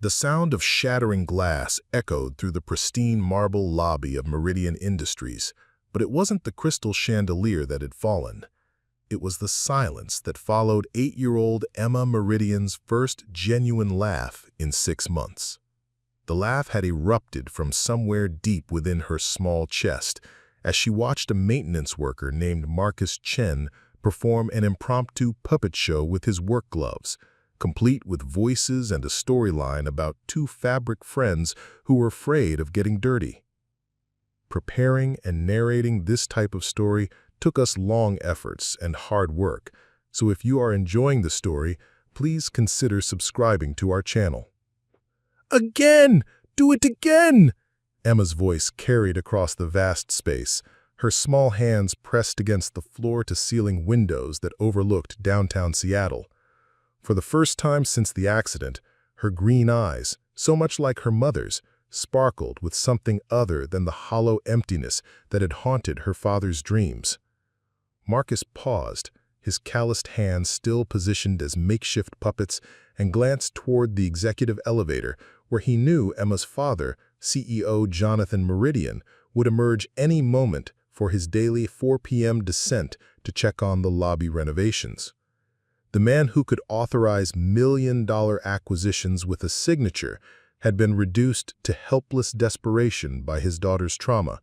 The sound of shattering glass echoed through the pristine marble lobby of Meridian Industries, but it wasn't the crystal chandelier that had fallen. It was the silence that followed 8-year-old Emma Meridian's first genuine laugh in 6 months. The laugh had erupted from somewhere deep within her small chest as she watched a maintenance worker named Marcus Chen perform an impromptu puppet show with his work gloves, complete with voices and a storyline about 2 fabric friends who were afraid of getting dirty. Preparing and narrating this type of story took us long efforts and hard work, so if you are enjoying the story, please consider subscribing to our channel. "Again! Do it again!" Emma's voice carried across the vast space, her small hands pressed against the floor-to-ceiling windows that overlooked downtown Seattle. For the first time since the accident, her green eyes, so much like her mother's, sparkled with something other than the hollow emptiness that had haunted her father's dreams. Marcus paused, his calloused hands still positioned as makeshift puppets, and glanced toward the executive elevator where he knew Emma's father, CEO Jonathan Meridian, would emerge any moment for his daily 4 p.m. descent to check on the lobby renovations. The man who could authorize million-dollar acquisitions with a signature had been reduced to helpless desperation by his daughter's trauma,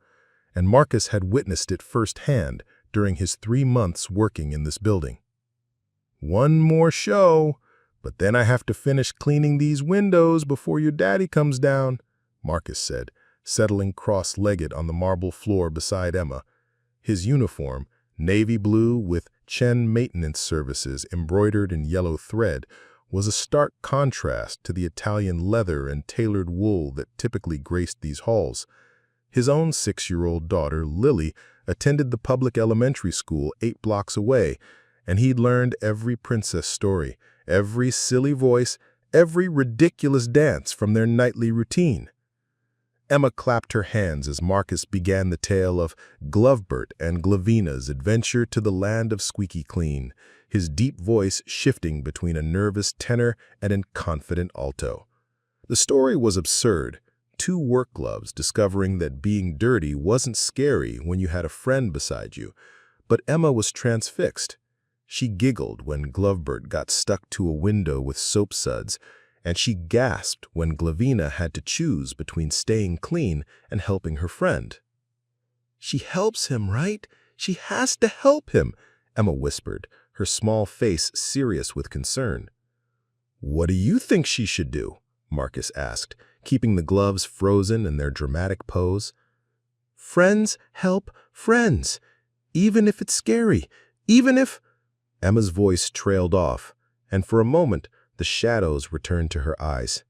and Marcus had witnessed it firsthand during his 3 months working in this building. "One more show, but then I have to finish cleaning these windows before your daddy comes down," Marcus said, settling cross-legged on the marble floor beside Emma. His uniform, navy blue with Chen Maintenance Services embroidered in yellow thread, was a stark contrast to the Italian leather and tailored wool that typically graced these halls. His own 6-year-old daughter, Lily, attended the public elementary school 8 blocks away, and he'd learned every princess story, every silly voice, every ridiculous dance from their nightly routine. Emma clapped her hands as Marcus began the tale of Glovebert and Glavina's adventure to the land of squeaky clean, his deep voice shifting between a nervous tenor and a confident alto. The story was absurd. 2 work gloves discovering that being dirty wasn't scary when you had a friend beside you, but Emma was transfixed. She giggled when Glovebert got stuck to a window with soap suds, and she gasped when Glavina had to choose between staying clean and helping her friend. "She helps him, right? She has to help him," Emma whispered, her small face serious with concern. "What do you think she should do?" Marcus asked, keeping the gloves frozen in their dramatic pose. "Friends help friends, even if it's scary, even if—" Emma's voice trailed off, and for a moment the shadows returned to her eyes.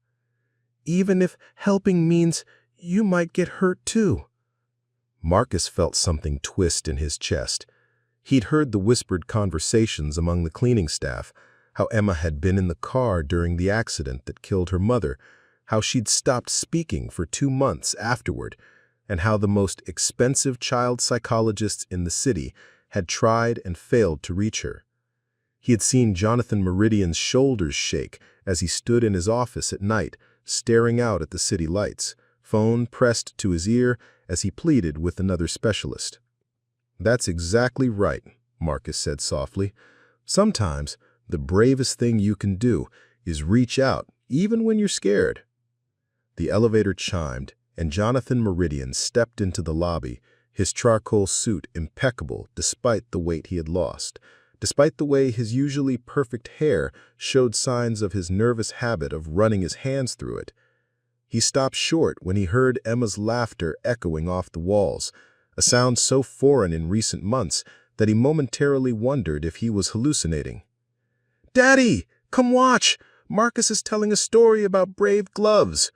"Even if helping means you might get hurt too." Marcus felt something twist in his chest. He'd heard the whispered conversations among the cleaning staff, how Emma had been in the car during the accident that killed her mother, how she'd stopped speaking for 2 months afterward, and how the most expensive child psychologists in the city had tried and failed to reach her. He had seen Jonathan Meridian's shoulders shake as he stood in his office at night, staring out at the city lights, phone pressed to his ear as he pleaded with another specialist. "That's exactly right," Marcus said softly. "Sometimes the bravest thing you can do is reach out, even when you're scared." The elevator chimed, and Jonathan Meridian stepped into the lobby, his charcoal suit impeccable despite the weight he had lost, despite the way his usually perfect hair showed signs of his nervous habit of running his hands through it. He stopped short when he heard Emma's laughter echoing off the walls, a sound so foreign in recent months that he momentarily wondered if he was hallucinating. "Daddy, come watch! Marcus is telling a story about brave gloves."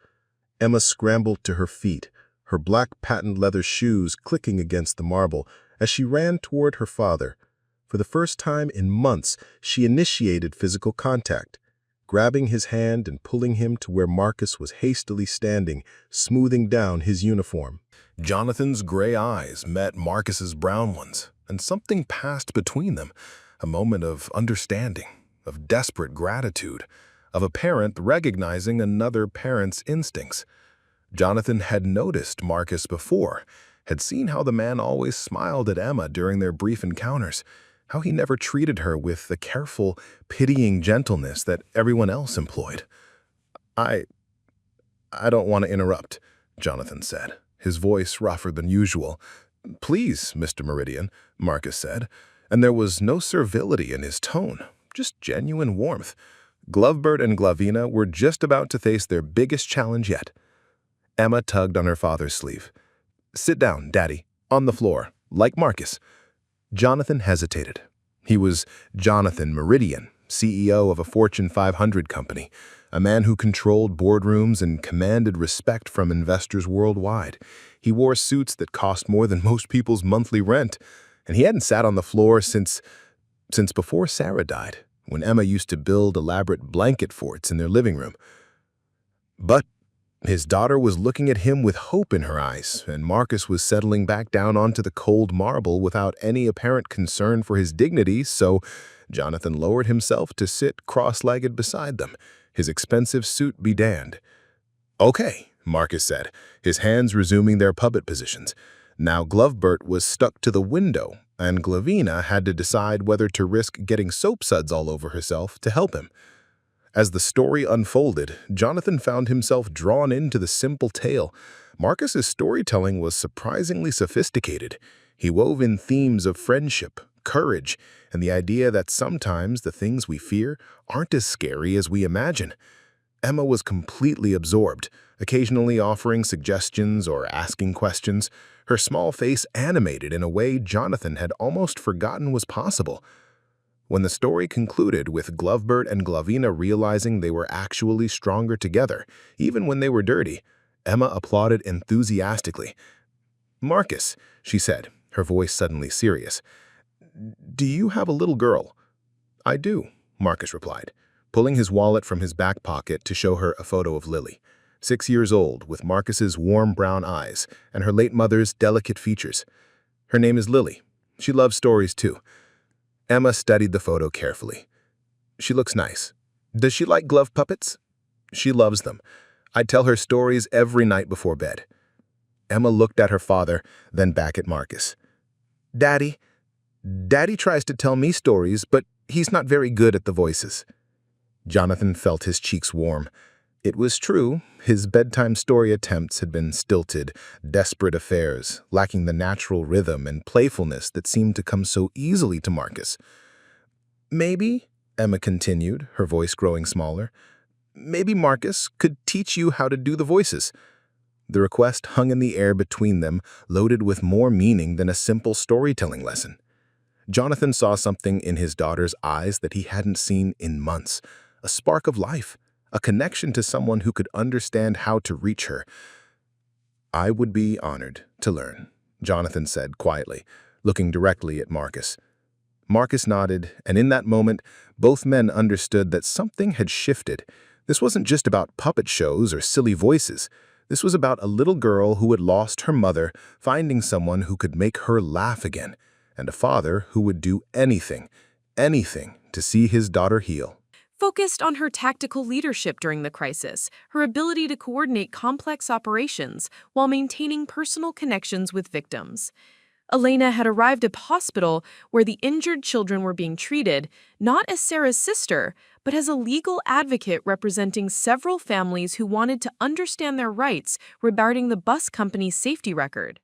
Emma scrambled to her feet, her black patent leather shoes clicking against the marble as she ran toward her father. For the first time in months, she initiated physical contact, grabbing his hand and pulling him to where Marcus was hastily standing, smoothing down his uniform. Jonathan's gray eyes met Marcus's brown ones, and something passed between them, a moment of understanding, of desperate gratitude, of a parent recognizing another parent's instincts. Jonathan had noticed Marcus before, had seen how the man always smiled at Emma during their brief encounters, how he never treated her with the careful, pitying gentleness that everyone else employed. I don't want to interrupt," Jonathan said, his voice rougher than usual. "Please, Mr. Meridian," Marcus said, and there was no servility in his tone, just genuine warmth. Glovebird and Glavina were just about to face their biggest challenge yet. Emma tugged on her father's sleeve. "Sit down, Daddy, on the floor, like Marcus." Jonathan hesitated. He was Jonathan Meridian, CEO of a Fortune 500 company, a man who controlled boardrooms and commanded respect from investors worldwide. He wore suits that cost more than most people's monthly rent, and he hadn't sat on the floor since before Sarah died, when Emma used to build elaborate blanket forts in their living room. But his daughter was looking at him with hope in her eyes, and Marcus was settling back down onto the cold marble without any apparent concern for his dignity, so Jonathan lowered himself to sit cross-legged beside them, his expensive suit bedanned. "Okay," Marcus said, his hands resuming their puppet positions. Now Glovebert was stuck to the window, and Glavina had to decide whether to risk getting soap suds all over herself to help him. As the story unfolded, Jonathan found himself drawn into the simple tale. Marcus's storytelling was surprisingly sophisticated. He wove in themes of friendship, courage, and the idea that sometimes the things we fear aren't as scary as we imagine. Emma was completely absorbed, occasionally offering suggestions or asking questions, her small face animated in a way Jonathan had almost forgotten was possible. When the story concluded with Glovebert and Glavina realizing they were actually stronger together, even when they were dirty, Emma applauded enthusiastically. "Marcus," she said, her voice suddenly serious, "do you have a little girl?" "I do," Marcus replied, pulling his wallet from his back pocket to show her a photo of Lily, 6 years old, with Marcus's warm brown eyes and her late mother's delicate features. "Her name is Lily. She loves stories too." Emma studied the photo carefully. "She looks nice. Does she like glove puppets?" "She loves them. I tell her stories every night before bed." Emma looked at her father, then back at Marcus. Daddy tries to tell me stories, but he's not very good at the voices." Jonathan felt his cheeks warm. It was true, his bedtime story attempts had been stilted, desperate affairs, lacking the natural rhythm and playfulness that seemed to come so easily to Marcus. "Maybe," Emma continued, her voice growing smaller, "maybe Marcus could teach you how to do the voices." The request hung in the air between them, loaded with more meaning than a simple storytelling lesson. Jonathan saw something in his daughter's eyes that he hadn't seen in months, a spark of life, a connection to someone who could understand how to reach her. "I would be honored to learn," Jonathan said quietly, looking directly at Marcus. Marcus nodded, and in that moment, both men understood that something had shifted. This wasn't just about puppet shows or silly voices. This was about a little girl who had lost her mother, finding someone who could make her laugh again, and a father who would do anything to see his daughter heal. Focused on her tactical leadership during the crisis, her ability to coordinate complex operations while maintaining personal connections with victims. Elena had arrived at the hospital where the injured children were being treated, not as Sarah's sister, but as a legal advocate representing several families who wanted to understand their rights regarding the bus company's safety record.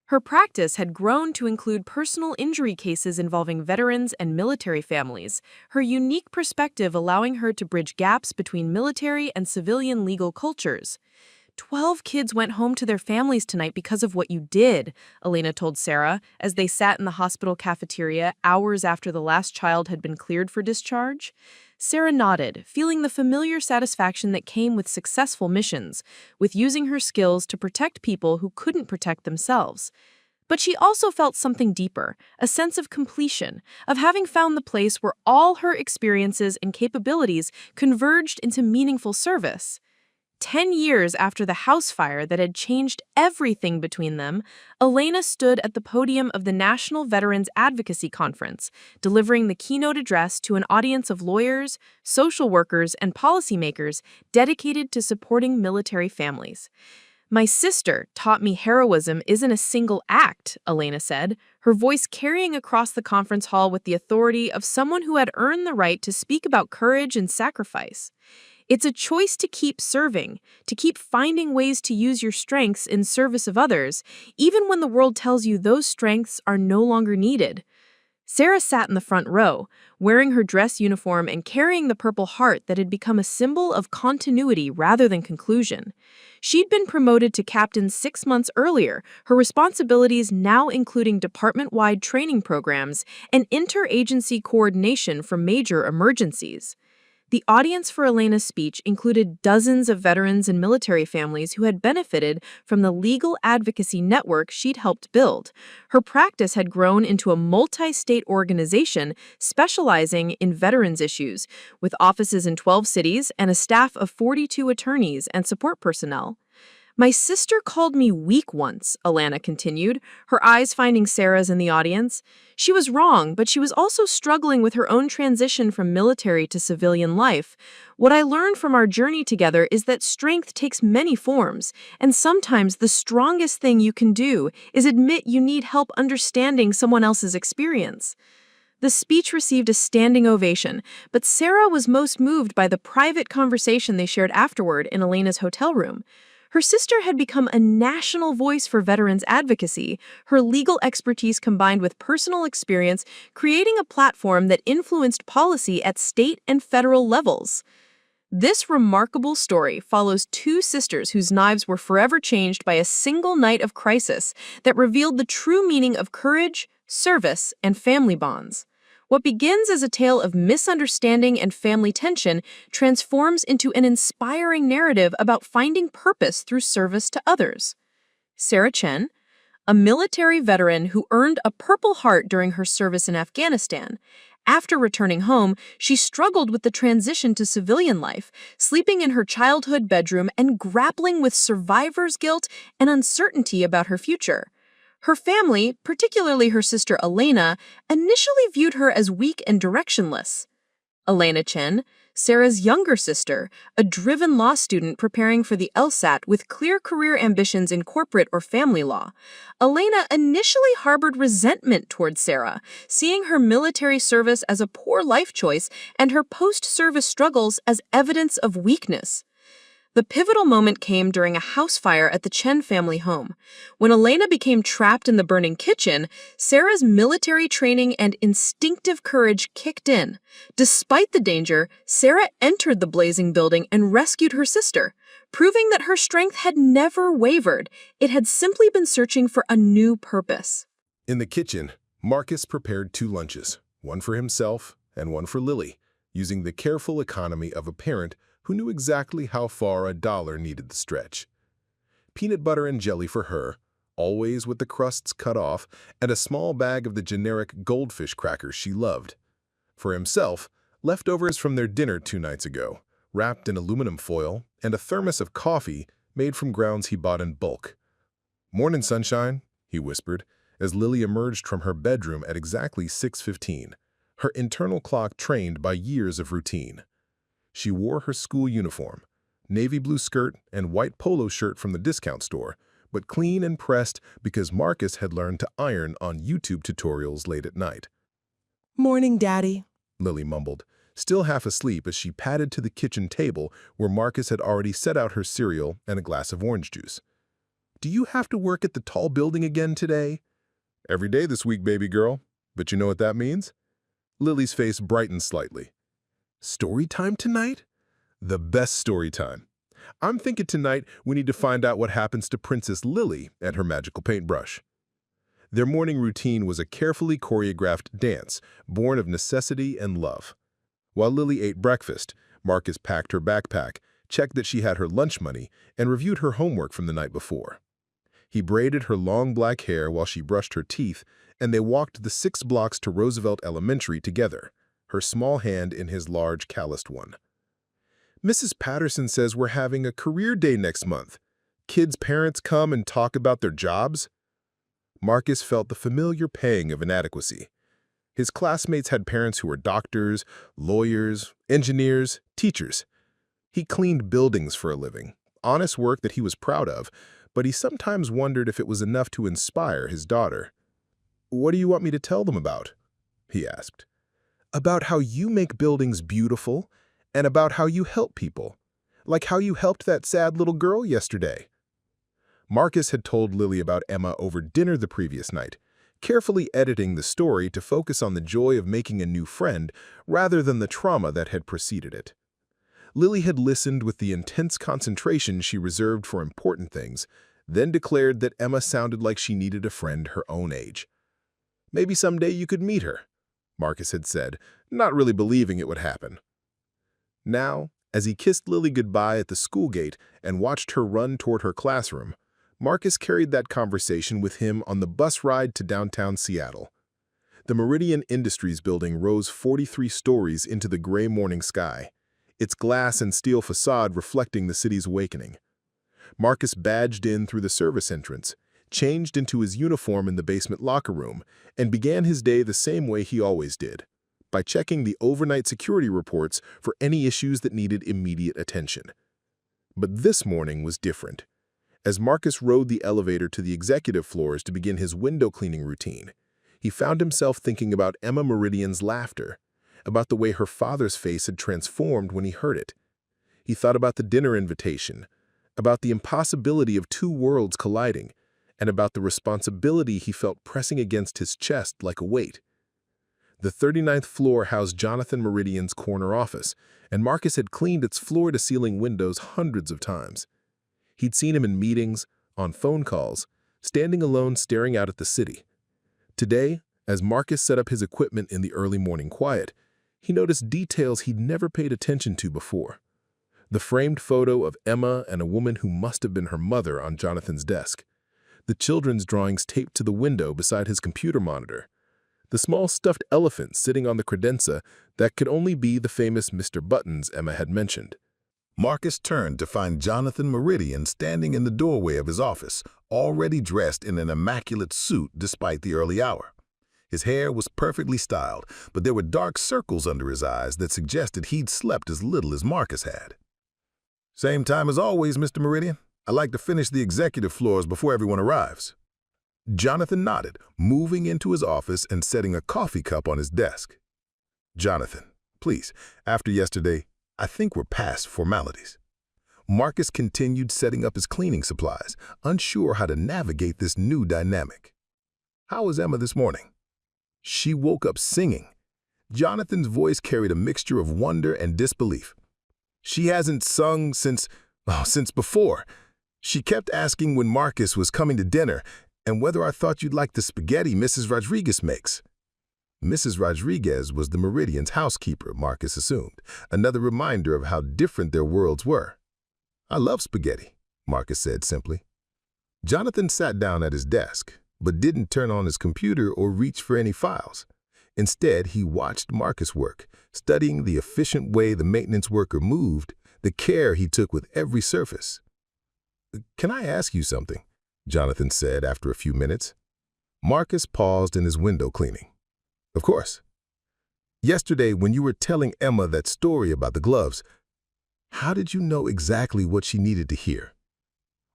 Her practice had grown to include personal injury cases involving veterans and military families, her unique perspective allowing her to bridge gaps between military and civilian legal cultures. 12 kids went home to their families tonight because of what you did, Elena told Sarah, as they sat in the hospital cafeteria hours after the last child had been cleared for discharge. Sarah nodded, feeling the familiar satisfaction that came with successful missions, with using her skills to protect people who couldn't protect themselves. But she also felt something deeper, a sense of completion, of having found the place where all her experiences and capabilities converged into meaningful service. 10 years after the house fire that had changed everything between them, Elena stood at the podium of the National Veterans Advocacy Conference, delivering the keynote address to an audience of lawyers, social workers, and policymakers dedicated to supporting military families. "My sister taught me heroism isn't a single act," Elena said, her voice carrying across the conference hall with the authority of someone who had earned the right to speak about courage and sacrifice. "It's a choice to keep serving, to keep finding ways to use your strengths in service of others, even when the world tells you those strengths are no longer needed." Sarah sat in the front row, wearing her dress uniform and carrying the Purple Heart that had become a symbol of continuity rather than conclusion. She'd been promoted to captain 6 months earlier, her responsibilities now including department-wide training programs and interagency coordination for major emergencies. The audience for Elena's speech included dozens of veterans and military families who had benefited from the legal advocacy network she'd helped build. Her practice had grown into a multi-state organization specializing in veterans issues, with offices in 12 cities and a staff of 42 attorneys and support personnel. "My sister called me weak once," Alana continued, her eyes finding Sarah's in the audience. "She was wrong, but she was also struggling with her own transition from military to civilian life. What I learned from our journey together is that strength takes many forms, and sometimes the strongest thing you can do is admit you need help understanding someone else's experience." The speech received a standing ovation, but Sarah was most moved by the private conversation they shared afterward in Elena's hotel room. Her sister had become a national voice for veterans advocacy, her legal expertise combined with personal experience, creating a platform that influenced policy at state and federal levels. This remarkable story follows two sisters whose lives were forever changed by a single night of crisis that revealed the true meaning of courage, service, and family bonds. What begins as a tale of misunderstanding and family tension transforms into an inspiring narrative about finding purpose through service to others. Sarah Chen, a military veteran who earned a Purple Heart during her service in Afghanistan. After returning home, she struggled with the transition to civilian life, sleeping in her childhood bedroom and grappling with survivor's guilt and uncertainty about her future. Her family, particularly her sister Elena, initially viewed her as weak and directionless. Elena Chen, Sarah's younger sister, a driven law student preparing for the LSAT with clear career ambitions in corporate or family law. Elena initially harbored resentment toward Sarah, seeing her military service as a poor life choice and her post-service struggles as evidence of weakness. The pivotal moment came during a house fire at the Chen family home. When Elena became trapped in the burning kitchen, Sarah's military training and instinctive courage kicked in. Despite the danger, Sarah entered the blazing building and rescued her sister, proving that her strength had never wavered. It had simply been searching for a new purpose. In the kitchen, Marcus prepared 2 lunches, one for himself and one for Lily, using the careful economy of a parent who knew exactly how far a dollar needed to stretch. Peanut butter and jelly for her, always with the crusts cut off, and a small bag of the generic goldfish crackers she loved. For himself, leftovers from their dinner 2 nights ago, wrapped in aluminum foil, and a thermos of coffee made from grounds he bought in bulk. "Morning, sunshine," he whispered, as Lily emerged from her bedroom at exactly 6:15, her internal clock trained by years of routine. She wore her school uniform, navy blue skirt and white polo shirt from the discount store, but clean and pressed because Marcus had learned to iron on YouTube tutorials late at night. "Morning, Daddy," Lily mumbled, still half asleep as she padded to the kitchen table where Marcus had already set out her cereal and a glass of orange juice. "Do you have to work at the tall building again today?" "Every day this week, baby girl. But you know what that means?" Lily's face brightened slightly. "Story time tonight?" "The best story time. I'm thinking tonight we need to find out what happens to Princess Lily and her magical paintbrush." Their morning routine was a carefully choreographed dance, born of necessity and love. While Lily ate breakfast, Marcus packed her backpack, checked that she had her lunch money, and reviewed her homework from the night before. He braided her long black hair while she brushed her teeth, and they walked the 6 blocks to Roosevelt Elementary together, her small hand in his large, calloused one. Mrs. Patterson says we're having a career day next month. Kids' parents come and talk about their jobs. Marcus felt the familiar pang of inadequacy. His classmates had parents who were doctors, lawyers, engineers, teachers. He cleaned buildings for a living, honest work that he was proud of, but he sometimes wondered if it was enough to inspire his daughter. "What do you want me to tell them about?" he asked. "About how you make buildings beautiful, and about how you help people, like how you helped that sad little girl yesterday." Marcus had told Lily about Emma over dinner the previous night, carefully editing the story to focus on the joy of making a new friend rather than the trauma that had preceded it. Lily had listened with the intense concentration she reserved for important things, then declared that Emma sounded like she needed a friend her own age. "Maybe someday you could meet her," Marcus had said, not really believing it would happen. Now, as he kissed Lily goodbye at the school gate and watched her run toward her classroom, Marcus carried that conversation with him on the bus ride to downtown Seattle. The Meridian Industries building rose 43 stories into the gray morning sky, its glass and steel facade reflecting the city's awakening. Marcus badged in through the service entrance, changed into his uniform in the basement locker room, and began his day the same way he always did, by checking the overnight security reports for any issues that needed immediate attention. But this morning was different. As Marcus rode the elevator to the executive floors to begin his window cleaning routine, he found himself thinking about Emma Meridian's laughter, about the way her father's face had transformed when he heard it. He thought about the dinner invitation, about the impossibility of two worlds colliding, and about the responsibility he felt pressing against his chest like a weight. The 39th floor housed Jonathan Meridian's corner office, and Marcus had cleaned its floor-to-ceiling windows hundreds of times. He'd seen him in meetings, on phone calls, standing alone staring out at the city. Today, as Marcus set up his equipment in the early morning quiet, he noticed details he'd never paid attention to before. The framed photo of Emma and a woman who must have been her mother on Jonathan's desk. The children's drawings taped to the window beside his computer monitor. The small stuffed elephant sitting on the credenza that could only be the famous Mr. Buttons Emma had mentioned. Marcus turned to find Jonathan Meridian standing in the doorway of his office, already dressed in an immaculate suit despite the early hour. His hair was perfectly styled, but there were dark circles under his eyes that suggested he'd slept as little as Marcus had. "Same time as always, Mr. Meridian. I like to finish the executive floors before everyone arrives." Jonathan nodded, moving into his office and setting a coffee cup on his desk. "Jonathan, please, after yesterday, I think we're past formalities." Marcus continued setting up his cleaning supplies, unsure how to navigate this new dynamic. "How was Emma this morning?" "She woke up singing." Jonathan's voice carried a mixture of wonder and disbelief. "She hasn't sung since before. She kept asking when Marcus was coming to dinner and whether I thought you'd like the spaghetti Mrs. Rodriguez makes." Mrs. Rodriguez was the Meridian's housekeeper, Marcus assumed, another reminder of how different their worlds were. "I love spaghetti," Marcus said simply. Jonathan sat down at his desk, but didn't turn on his computer or reach for any files. Instead, he watched Marcus work, studying the efficient way the maintenance worker moved, the care he took with every surface. "Can I ask you something?" Jonathan said after a few minutes. Marcus paused in his window cleaning. "Of course. Yesterday, when you were telling Emma that story about the gloves, how did you know exactly what she needed to hear?"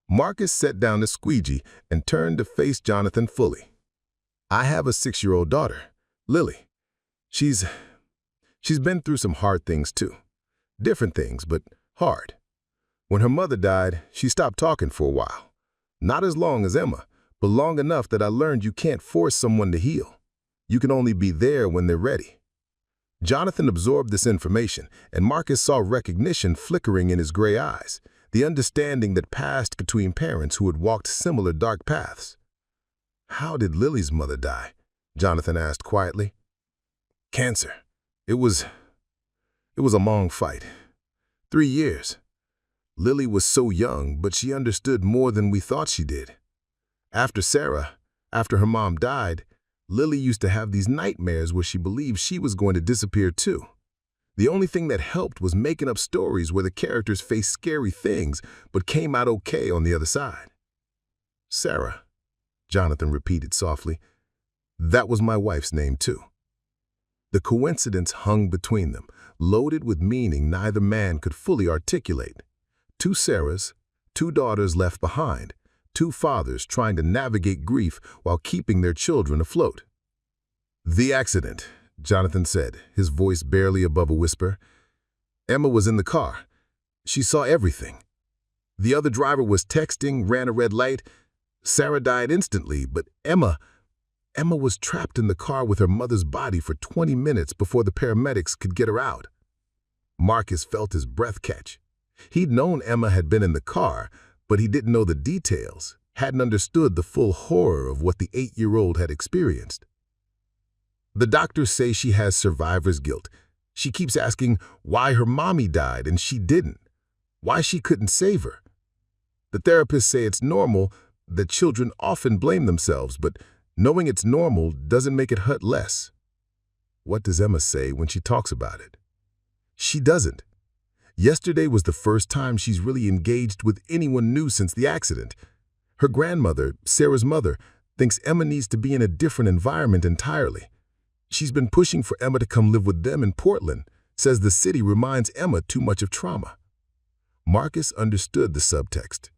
Marcus set down the squeegee and turned to face Jonathan fully. "I have a 6-year-old daughter, Lily. She's been through some hard things too. Different things, but hard. When her mother died, she stopped talking for a while. Not as long as Emma, but long enough that I learned you can't force someone to heal. You can only be there when they're ready." Jonathan absorbed this information, and Marcus saw recognition flickering in his gray eyes, the understanding that passed between parents who had walked similar dark paths. "How did Lily's mother die?" Jonathan asked quietly. "Cancer. It was a long fight. 3 years. Lily was so young, but she understood more than we thought she did. After her mom died, Lily used to have these nightmares where she believed she was going to disappear too. The only thing that helped was making up stories where the characters faced scary things but came out okay on the other side. Sarah, Jonathan repeated softly. That was my wife's name too. The coincidence hung between them, loaded with meaning neither man could fully articulate. Two Sarahs, two daughters left behind, two fathers trying to navigate grief while keeping their children afloat. The accident, Jonathan said, his voice barely above a whisper. Emma was in the car. She saw everything. The other driver was texting, ran a red light. Sarah died instantly, but Emma was trapped in the car with her mother's body for 20 minutes before the paramedics could get her out. Marcus felt his breath catch. He'd known Emma had been in the car, but he didn't know the details, hadn't understood the full horror of what the 8-year-old had experienced. The doctors say she has survivor's guilt. She keeps asking why her mommy died and she didn't, why she couldn't save her. The therapists say it's normal, that children often blame themselves, but knowing it's normal doesn't make it hurt less. What does Emma say when she talks about it? She doesn't. Yesterday was the first time she's really engaged with anyone new since the accident. Her grandmother, Sarah's mother, thinks Emma needs to be in a different environment entirely. She's been pushing for Emma to come live with them in Portland, says the city reminds Emma too much of trauma. Marcus understood the subtext.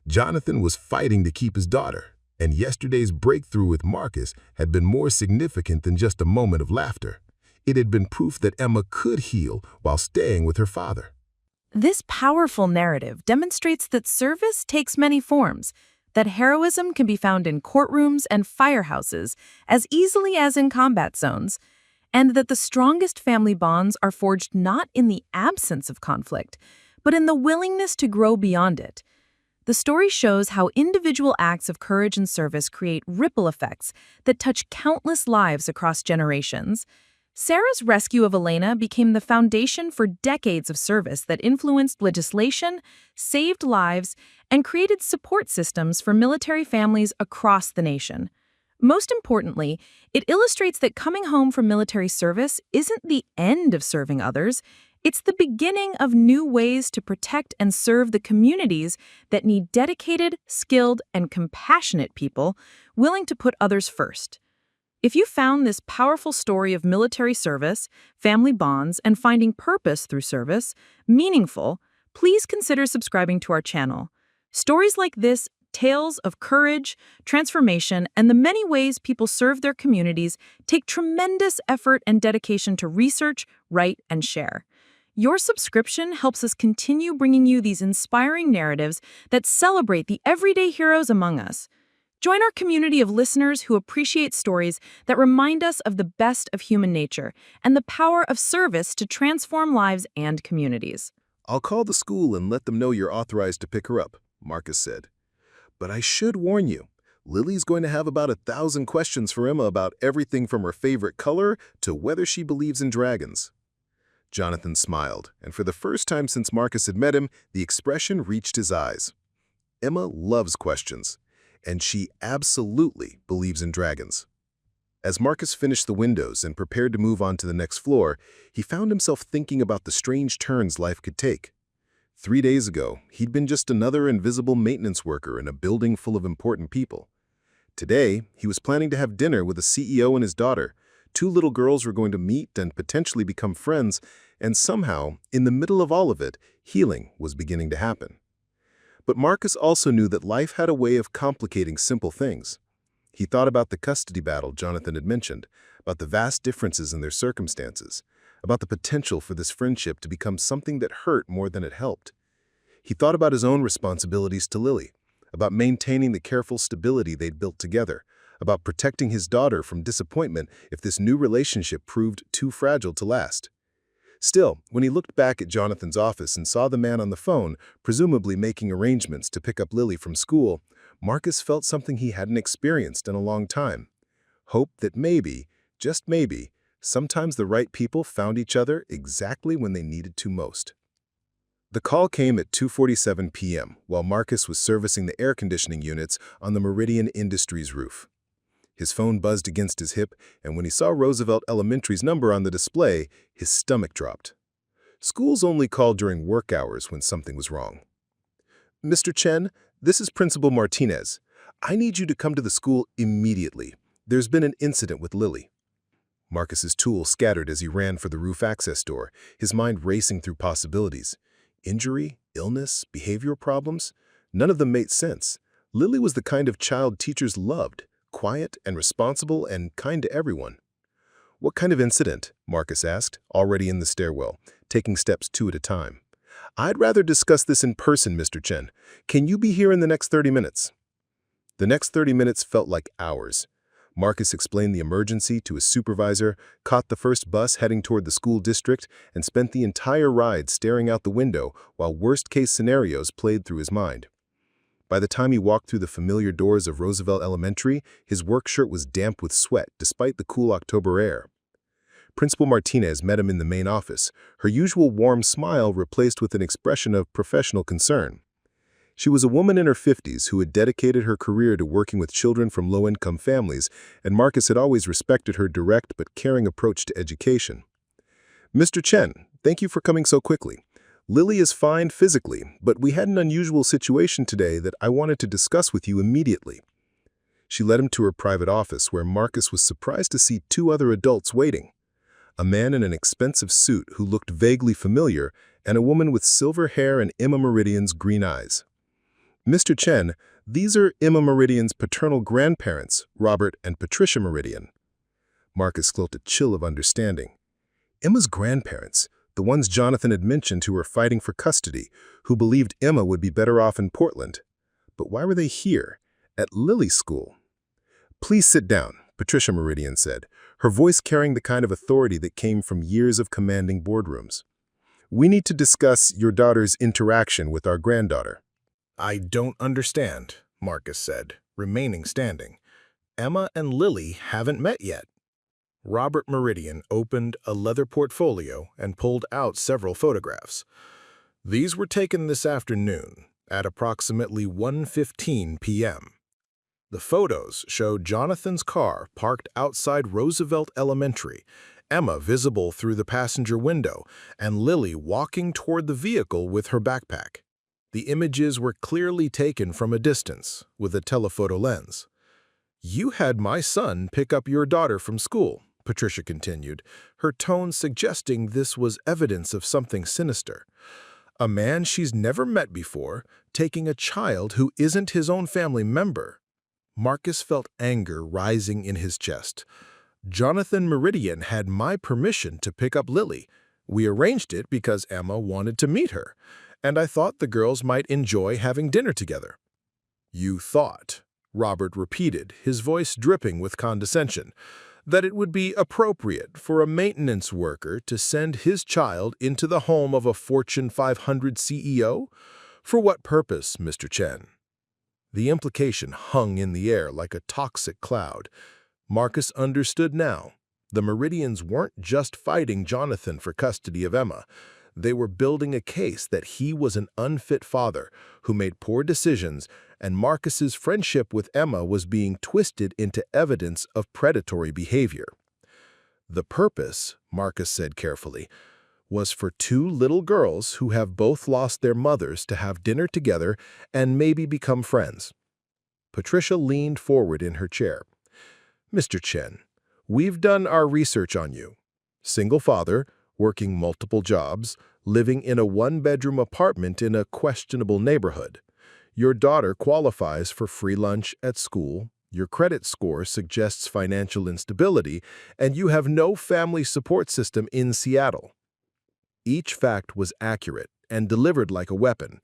Jonathan was fighting to keep his daughter, and yesterday's breakthrough with Marcus had been more significant than just a moment of laughter. It had been proof that Emma could heal while staying with her father. This powerful narrative demonstrates that service takes many forms, that heroism can be found in courtrooms and firehouses as easily as in combat zones, and that the strongest family bonds are forged not in the absence of conflict, but in the willingness to grow beyond it. The story shows how individual acts of courage and service create ripple effects that touch countless lives across generations. Sarah's rescue of Elena became the foundation for decades of service that influenced legislation, saved lives, and created support systems for military families across the nation. Most importantly, it illustrates that coming home from military service isn't the end of serving others. It's the beginning of new ways to protect and serve the communities that need dedicated, skilled, and compassionate people willing to put others first. If you found this powerful story of military service, family bonds, and finding purpose through service meaningful, please consider subscribing to our channel. Stories like this, tales of courage, transformation, and the many ways people serve their communities take tremendous effort and dedication to research, write, and share. Your subscription helps us continue bringing you these inspiring narratives that celebrate the everyday heroes among us. Join our community of listeners who appreciate stories that remind us of the best of human nature and the power of service to transform lives and communities. I'll call the school and let them know you're authorized to pick her up, Marcus said. But I should warn you, Lily's going to have about 1,000 questions for Emma about everything from her favorite color to whether she believes in dragons. Jonathan smiled, and for the first time since Marcus had met him, the expression reached his eyes. Emma loves questions, and she absolutely believes in dragons. As Marcus finished the windows and prepared to move on to the next floor, he found himself thinking about the strange turns life could take. 3 days ago, he'd been just another invisible maintenance worker in a building full of important people. Today, he was planning to have dinner with a CEO and his daughter. 2 little girls were going to meet and potentially become friends, and somehow, in the middle of all of it, healing was beginning to happen. But Marcus also knew that life had a way of complicating simple things. He thought about the custody battle Jonathan had mentioned, about the vast differences in their circumstances, about the potential for this friendship to become something that hurt more than it helped. He thought about his own responsibilities to Lily, about maintaining the careful stability they'd built together, about protecting his daughter from disappointment if this new relationship proved too fragile to last. Still, when he looked back at Jonathan's office and saw the man on the phone, presumably making arrangements to pick up Lily from school, Marcus felt something he hadn't experienced in a long time. Hope that maybe, just maybe, sometimes the right people found each other exactly when they needed to most. The call came at 2:47 p.m. while Marcus was servicing the air conditioning units on the Meridian Industries roof. His phone buzzed against his hip, and when he saw Roosevelt Elementary's number on the display, his stomach dropped. Schools only called during work hours when something was wrong. Mr. Chen, this is Principal Martinez. I need you to come to the school immediately. There's been an incident with Lily. Marcus's tools scattered as he ran for the roof access door, his mind racing through possibilities. Injury, illness, behavioral problems? None of them made sense. Lily was the kind of child teachers loved, quiet and responsible and kind to everyone. What kind of incident? Marcus asked, already in the stairwell, taking steps 2 at a time. I'd rather discuss this in person, Mr. Chen. Can you be here in the next 30 minutes? The next 30 minutes felt like hours. Marcus explained the emergency to his supervisor, caught the first bus heading toward the school district, and spent the entire ride staring out the window while worst-case scenarios played through his mind. By the time he walked through the familiar doors of Roosevelt Elementary, his work shirt was damp with sweat despite the cool October air. Principal Martinez met him in the main office, her usual warm smile replaced with an expression of professional concern. She was a woman in her 50s who had dedicated her career to working with children from low-income families, and Marcus had always respected her direct but caring approach to education. Mr. Chen, thank you for coming so quickly. Lily is fine physically, but we had an unusual situation today that I wanted to discuss with you immediately. She led him to her private office where Marcus was surprised to see 2 other adults waiting. A man in an expensive suit who looked vaguely familiar, and a woman with silver hair and Emma Meridian's green eyes. Mr. Chen, these are Emma Meridian's paternal grandparents, Robert and Patricia Meridian. Marcus felt a chill of understanding. Emma's grandparents, the ones Jonathan had mentioned who were fighting for custody, who believed Emma would be better off in Portland. But why were they here, at Lily's school? Please sit down, Patricia Meridian said, her voice carrying the kind of authority that came from years of commanding boardrooms. We need to discuss your daughter's interaction with our granddaughter. I don't understand, Marcus said, remaining standing. Emma and Lily haven't met yet. Robert Meridian opened a leather portfolio and pulled out several photographs. These were taken this afternoon at approximately 1:15 p.m. The photos showed Jonathan's car parked outside Roosevelt Elementary, Emma visible through the passenger window, and Lily walking toward the vehicle with her backpack. The images were clearly taken from a distance with a telephoto lens. You had my son pick up your daughter from school, Patricia continued, her tone suggesting this was evidence of something sinister. A man she's never met before, taking a child who isn't his own family member. Marcus felt anger rising in his chest. Jonathan Meridian had my permission to pick up Lily. We arranged it because Emma wanted to meet her, and I thought the girls might enjoy having dinner together. You thought, Robert repeated, his voice dripping with condescension, that it would be appropriate for a maintenance worker to send his child into the home of a Fortune 500 CEO? For what purpose, Mr. Chen? The implication hung in the air like a toxic cloud. Marcus understood now. The Meridians weren't just fighting Jonathan for custody of Emma. They were building a case that he was an unfit father who made poor decisions, and Marcus's friendship with Emma was being twisted into evidence of predatory behavior. The purpose, Marcus said carefully, was for 2 little girls who have both lost their mothers to have dinner together and maybe become friends. Patricia leaned forward in her chair. Mr. Chen, we've done our research on you. Single father, working multiple jobs, living in a 1-bedroom apartment in a questionable neighborhood. Your daughter qualifies for free lunch at school, your credit score suggests financial instability, and you have no family support system in Seattle. Each fact was accurate and delivered like a weapon.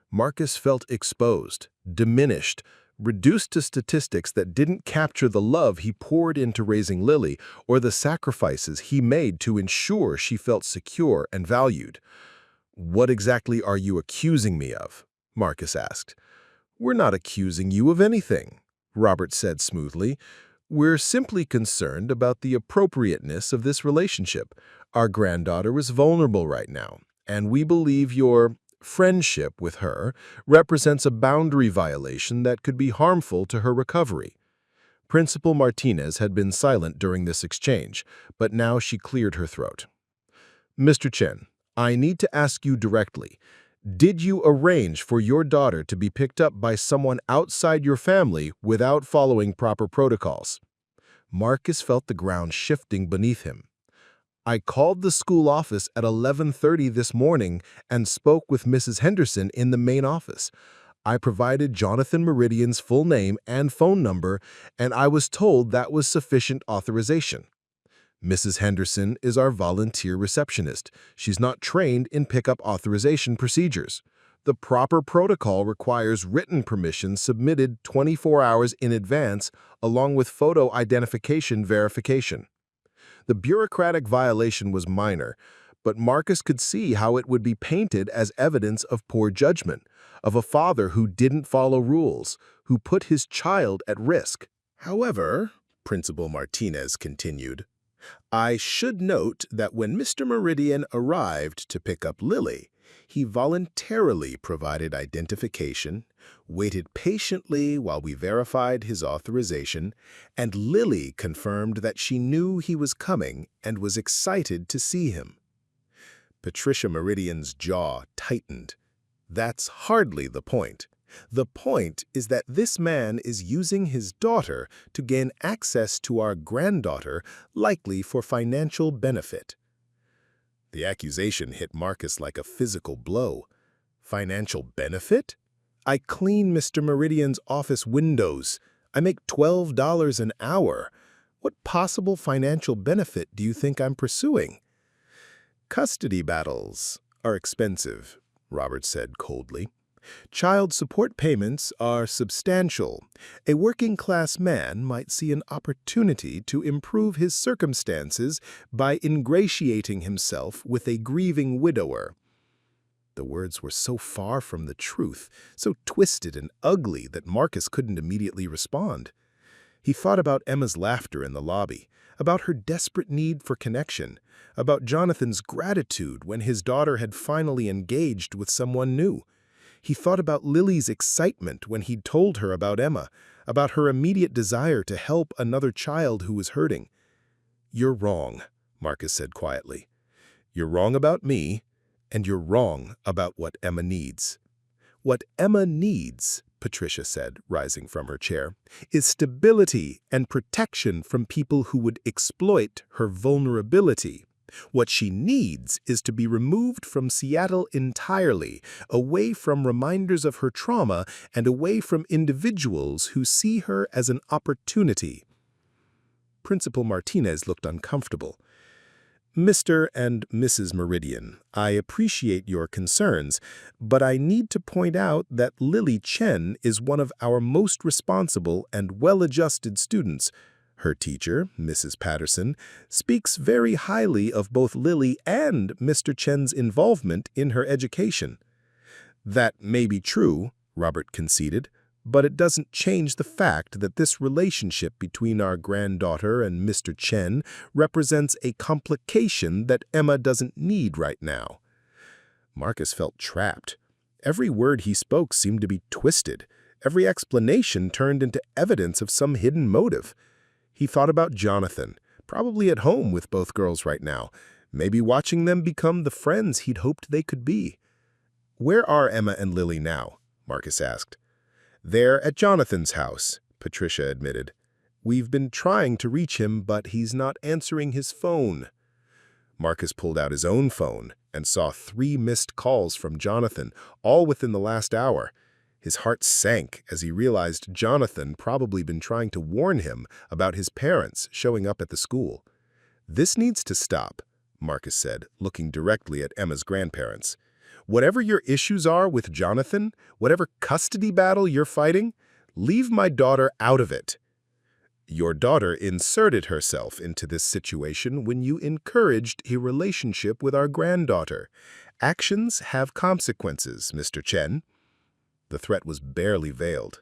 Marcus felt exposed, diminished, reduced to statistics that didn't capture the love he poured into raising Lily or the sacrifices he made to ensure she felt secure and valued. What exactly are you accusing me of? Marcus asked. We're not accusing you of anything, Robert said smoothly. We're simply concerned about the appropriateness of this relationship. Our granddaughter is vulnerable right now, and we believe your friendship with her represents a boundary violation that could be harmful to her recovery. Principal Martinez had been silent during this exchange, but now she cleared her throat. Mr. Chen, I need to ask you directly. Did you arrange for your daughter to be picked up by someone outside your family without following proper protocols? Marcus felt the ground shifting beneath him. I called the school office at 11:30 this morning and spoke with Mrs. Henderson in the main office. I provided Jonathan Meridian's full name and phone number, and I was told that was sufficient authorization. Mrs. Henderson is our volunteer receptionist. She's not trained in pickup authorization procedures. The proper protocol requires written permission submitted 24 hours in advance, along with photo identification verification. The bureaucratic violation was minor, but Marcus could see how it would be painted as evidence of poor judgment, of a father who didn't follow rules, who put his child at risk. However, Principal Martinez continued, I should note that when Mr. Meridian arrived to pick up Lily, he voluntarily provided identification, waited patiently while we verified his authorization, and Lily confirmed that she knew he was coming and was excited to see him. Patricia Meridian's jaw tightened. That's hardly the point. The point is that this man is using his daughter to gain access to our granddaughter, likely for financial benefit. The accusation hit Marcus like a physical blow. Financial benefit? I clean Mr. Meridian's office windows. I make $12 an hour. What possible financial benefit do you think I'm pursuing? Custody battles are expensive, Robert said coldly. Child support payments are substantial. A working-class man might see an opportunity to improve his circumstances by ingratiating himself with a grieving widower. The words were so far from the truth, so twisted and ugly that Marcus couldn't immediately respond. He thought about Emma's laughter in the lobby, about her desperate need for connection, about Jonathan's gratitude when his daughter had finally engaged with someone new. He thought about Lily's excitement when he'd told her about Emma, about her immediate desire to help another child who was hurting. You're wrong, Marcus said quietly. You're wrong about me, and you're wrong about what Emma needs. What Emma needs, Patricia said, rising from her chair, is stability and protection from people who would exploit her vulnerability. What she needs is to be removed from Seattle entirely, away from reminders of her trauma and away from individuals who see her as an opportunity. Principal Martinez looked uncomfortable. Mr. and Mrs. Meridian, I appreciate your concerns, but I need to point out that Lily Chen is one of our most responsible and well-adjusted students. Her teacher, Mrs. Patterson, speaks very highly of both Lily and Mr. Chen's involvement in her education. That may be true, Robert conceded, but it doesn't change the fact that this relationship between our granddaughter and Mr. Chen represents a complication that Emma doesn't need right now. Marcus felt trapped. Every word he spoke seemed to be twisted. Every explanation turned into evidence of some hidden motive. He thought about Jonathan, probably at home with both girls right now, maybe watching them become the friends he'd hoped they could be. Where are Emma and Lily now? Marcus asked. They're at Jonathan's house, Patricia admitted. We've been trying to reach him, but he's not answering his phone. Marcus pulled out his own phone and saw 3 missed calls from Jonathan, all within the last hour. His heart sank as he realized Jonathan probably been trying to warn him about his parents showing up at the school. This needs to stop, Marcus said, looking directly at Emma's grandparents. Whatever your issues are with Jonathan, whatever custody battle you're fighting, leave my daughter out of it. Your daughter inserted herself into this situation when you encouraged a relationship with our granddaughter. Actions have consequences, Mr. Chen. The threat was barely veiled.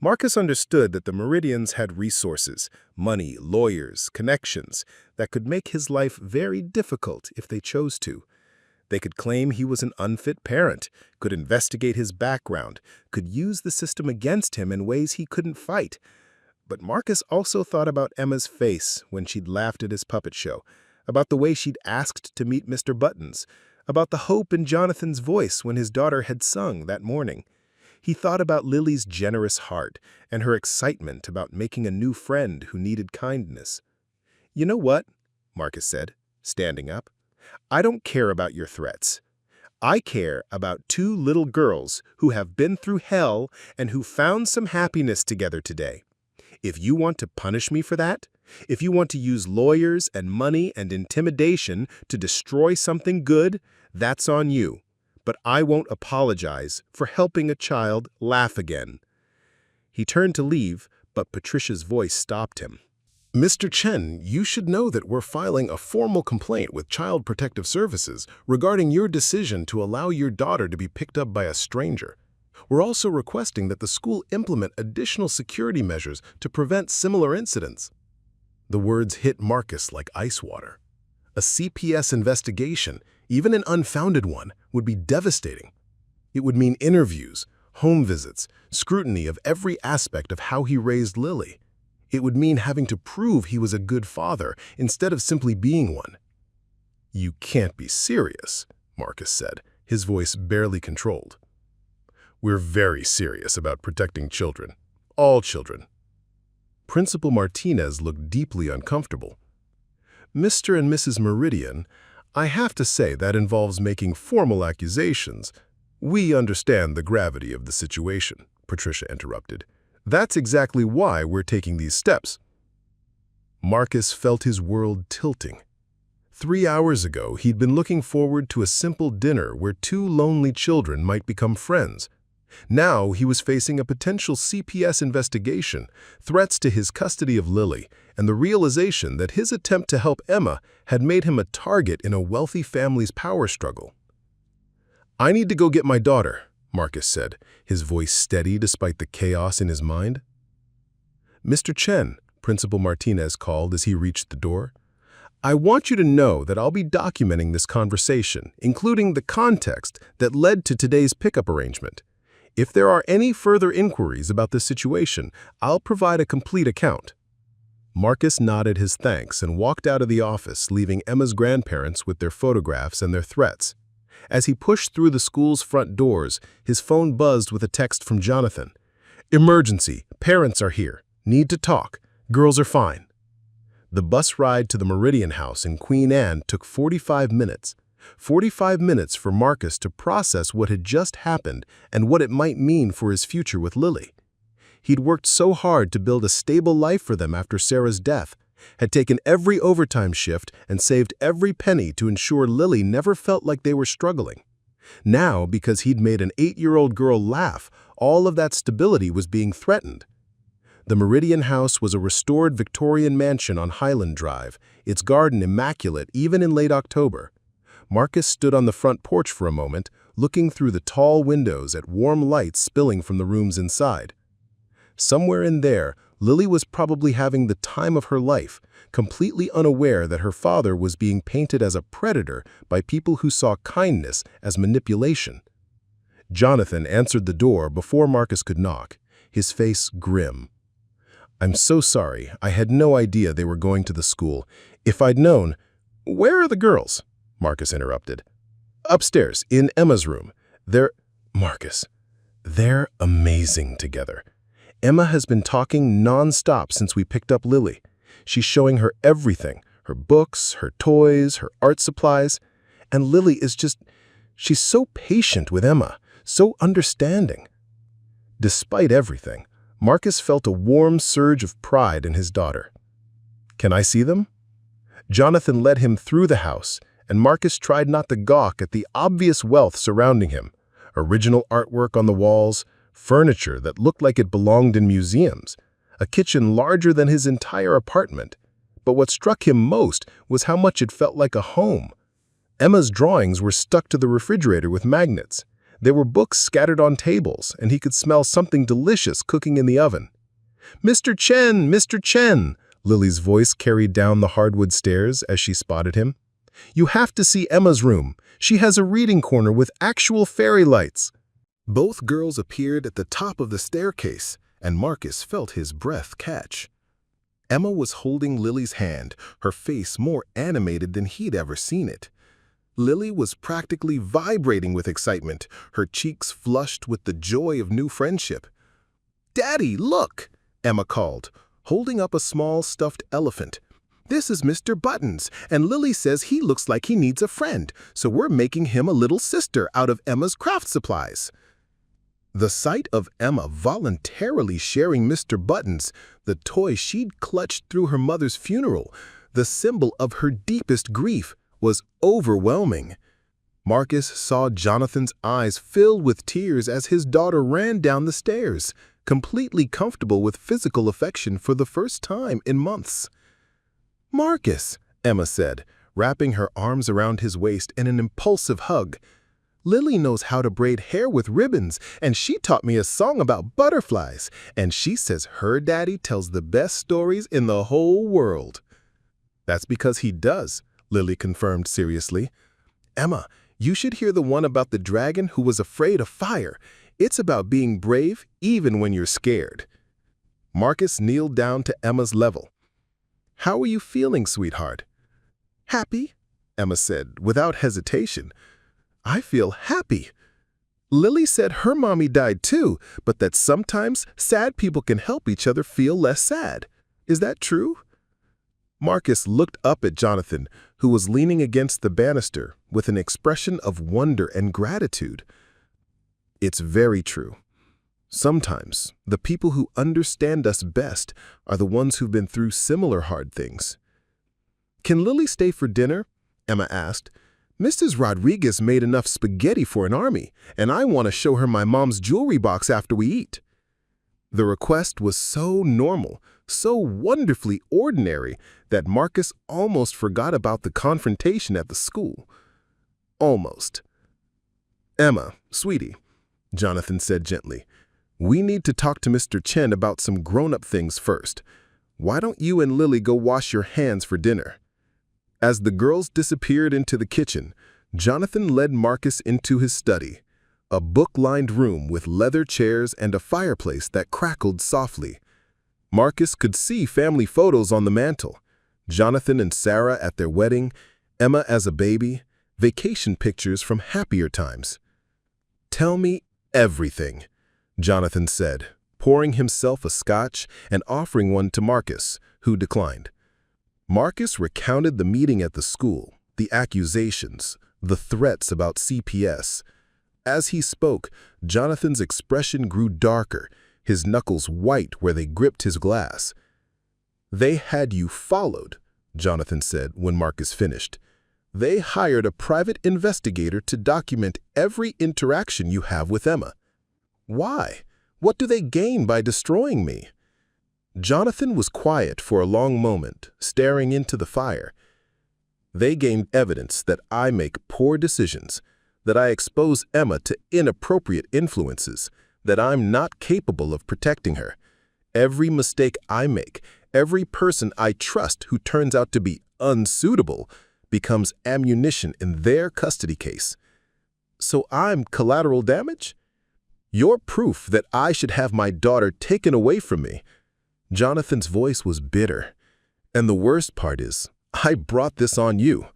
Marcus understood that the Meridians had resources, money, lawyers, connections, that could make his life very difficult if they chose to. They could claim he was an unfit parent, could investigate his background, could use the system against him in ways he couldn't fight. But Marcus also thought about Emma's face when she'd laughed at his puppet show, about the way she'd asked to meet Mr. Buttons, about the hope in Jonathan's voice when his daughter had sung that morning. He thought about Lily's generous heart and her excitement about making a new friend who needed kindness. "You know what?" Marcus said, standing up. "I don't care about your threats. I care about two little girls who have been through hell and who found some happiness together today. If you want to punish me for that, if you want to use lawyers and money and intimidation to destroy something good, that's on you. But I won't apologize for helping a child laugh again." He turned to leave, but Patricia's voice stopped him. "Mr. Chen, you should know that we're filing a formal complaint with Child Protective Services regarding your decision to allow your daughter to be picked up by a stranger. We're also requesting that the school implement additional security measures to prevent similar incidents." The words hit Marcus like ice water. A CPS investigation, even an unfounded one, would be devastating. It would mean interviews, home visits, scrutiny of every aspect of how he raised Lily. It would mean having to prove he was a good father instead of simply being one. "You can't be serious," Marcus said, his voice barely controlled. "We're very serious about protecting children. All children." Principal Martinez looked deeply uncomfortable. "Mr. and Mrs. Meridian, I have to say that involves making formal accusations." "We understand the gravity of the situation," Patricia interrupted. "That's exactly why we're taking these steps." Marcus felt his world tilting. 3 hours ago, he'd been looking forward to a simple dinner where two lonely children might become friends. Now he was facing a potential CPS investigation, threats to his custody of Lily, and the realization that his attempt to help Emma had made him a target in a wealthy family's power struggle. "I need to go get my daughter," Marcus said, his voice steady despite the chaos in his mind. "Mr. Chen," Principal Martinez called as he reached the door, "I want you to know that I'll be documenting this conversation, including the context that led to today's pickup arrangement. If there are any further inquiries about this situation, I'll provide a complete account." Marcus nodded his thanks and walked out of the office, leaving Emma's grandparents with their photographs and their threats. As he pushed through the school's front doors, his phone buzzed with a text from Jonathan. "Emergency. Parents are here. Need to talk. Girls are fine." The bus ride to the Meridian house in Queen Anne took 45 minutes. 45 minutes for Marcus to process what had just happened and what it might mean for his future with Lily. He'd worked so hard to build a stable life for them after Sarah's death, had taken every overtime shift and saved every penny to ensure Lily never felt like they were struggling. Now, because he'd made an 8-year-old girl laugh, all of that stability was being threatened. The Meridian house was a restored Victorian mansion on Highland Drive, its garden immaculate even in late October. Marcus stood on the front porch for a moment, looking through the tall windows at warm lights spilling from the rooms inside. Somewhere in there, Lily was probably having the time of her life, completely unaware that her father was being painted as a predator by people who saw kindness as manipulation. Jonathan answered the door before Marcus could knock, his face grim. "I'm so sorry. I had no idea they were going to the school. If I'd known—" "Where are the girls?" Marcus interrupted. "Upstairs, in Emma's room. Marcus, they're amazing together. Emma has been talking non-stop since we picked up Lily. She's showing her everything, her books, her toys, her art supplies. And Lily is she's so patient with Emma, so understanding." Despite everything, Marcus felt a warm surge of pride in his daughter. "Can I see them?" Jonathan led him through the house, and Marcus tried not to gawk at the obvious wealth surrounding him. Original artwork on the walls, furniture that looked like it belonged in museums, a kitchen larger than his entire apartment. But what struck him most was how much it felt like a home. Emma's drawings were stuck to the refrigerator with magnets. There were books scattered on tables, and he could smell something delicious cooking in the oven. "Mr. Chen! Mr. Chen!" Lily's voice carried down the hardwood stairs as she spotted him. "You have to see Emma's room. She has a reading corner with actual fairy lights." Both girls appeared at the top of the staircase, and Marcus felt his breath catch. Emma was holding Lily's hand, her face more animated than he'd ever seen it. Lily was practically vibrating with excitement, her cheeks flushed with the joy of new friendship. "Daddy, look!" Emma called, holding up a small stuffed elephant. "This is Mr. Buttons, and Lily says he looks like he needs a friend, so we're making him a little sister out of Emma's craft supplies." The sight of Emma voluntarily sharing Mr. Buttons, the toy she'd clutched through her mother's funeral, the symbol of her deepest grief, was overwhelming. Marcus saw Jonathan's eyes fill with tears as his daughter ran down the stairs, completely comfortable with physical affection for the first time in months. "Marcus," Emma said, wrapping her arms around his waist in an impulsive hug, "Lily knows how to braid hair with ribbons, and she taught me a song about butterflies, and she says her daddy tells the best stories in the whole world." "That's because he does," Lily confirmed seriously. "Emma, you should hear the one about the dragon who was afraid of fire. It's about being brave even when you're scared." Marcus kneeled down to Emma's level. "How are you feeling, sweetheart?" "Happy," Emma said, without hesitation. "I feel happy. Lily said her mommy died too, but that sometimes sad people can help each other feel less sad. Is that true?" Marcus looked up at Jonathan, who was leaning against the banister with an expression of wonder and gratitude. "It's very true. Sometimes the people who understand us best are the ones who've been through similar hard things." "Can Lily stay for dinner?" Emma asked. "Mrs. Rodriguez made enough spaghetti for an army, and I want to show her my mom's jewelry box after we eat." The request was so normal, so wonderfully ordinary, that Marcus almost forgot about the confrontation at the school. Almost. "Emma, sweetie," Jonathan said gently, "we need to talk to Mr. Chen about some grown-up things first. Why don't you and Lily go wash your hands for dinner?" As the girls disappeared into the kitchen, Jonathan led Marcus into his study, a book-lined room with leather chairs and a fireplace that crackled softly. Marcus could see family photos on the mantel, Jonathan and Sarah at their wedding, Emma as a baby, vacation pictures from happier times. "Tell me everything," Jonathan said, pouring himself a scotch and offering one to Marcus, who declined. Marcus recounted the meeting at the school, the accusations, the threats about CPS. As he spoke, Jonathan's expression grew darker, his knuckles white where they gripped his glass. "They had you followed," Jonathan said when Marcus finished. "They hired a private investigator to document every interaction you have with Emma. Why? What do they gain by destroying me?" Jonathan was quiet for a long moment, staring into the fire. "They gained evidence that I make poor decisions, that I expose Emma to inappropriate influences, that I'm not capable of protecting her. Every mistake I make, every person I trust who turns out to be unsuitable, becomes ammunition in their custody case. So I'm collateral damage? You're proof that I should have my daughter taken away from me." Jonathan's voice was bitter. "And the worst part is, I brought this on you.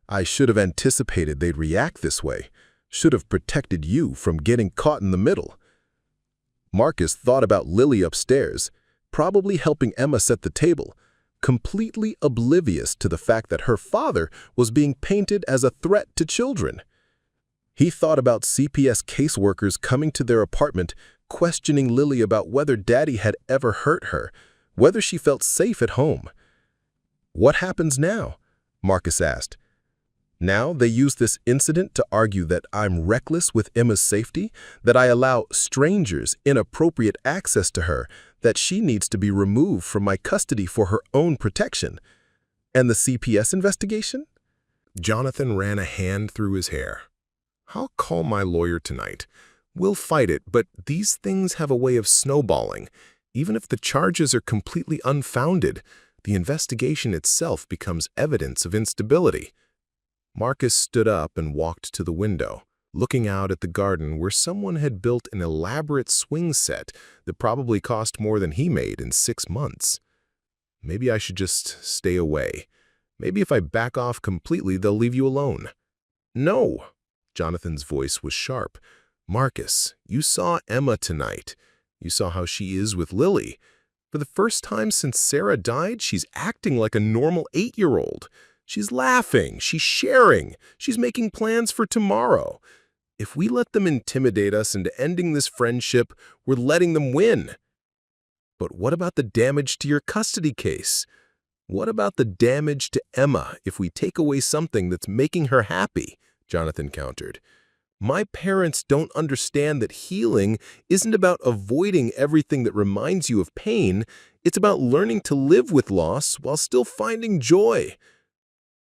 I should have anticipated they'd react this way, should have protected you from getting caught in the middle." Marcus thought about Lily upstairs, probably helping Emma set the table, completely oblivious to the fact that her father was being painted as a threat to children. He thought about CPS caseworkers coming to their apartment, questioning Lily about whether Daddy had ever hurt her, whether she felt safe at home. "What happens now?" Marcus asked. "Now they use this incident to argue that I'm reckless with Emma's safety, that I allow strangers inappropriate access to her, that she needs to be removed from my custody for her own protection. And the CPS investigation?" Jonathan ran a hand through his hair. "I'll call my lawyer tonight. We'll fight it, but these things have a way of snowballing. Even if the charges are completely unfounded, the investigation itself becomes evidence of instability." Marcus stood up and walked to the window, looking out at the garden where someone had built an elaborate swing set that probably cost more than he made in 6 months. "Maybe I should just stay away. Maybe if I back off completely, they'll leave you alone." No. Jonathan's voice was sharp. Marcus, you saw Emma tonight. You saw how she is with Lily. For the first time since Sarah died, she's acting like a normal 8-year-old. She's laughing, she's sharing, she's making plans for tomorrow. If we let them intimidate us into ending this friendship, we're letting them win. But what about the damage to your custody case? What about the damage to Emma if we take away something that's making her happy? Jonathan countered. My parents don't understand that healing isn't about avoiding everything that reminds you of pain. It's about learning to live with loss while still finding joy.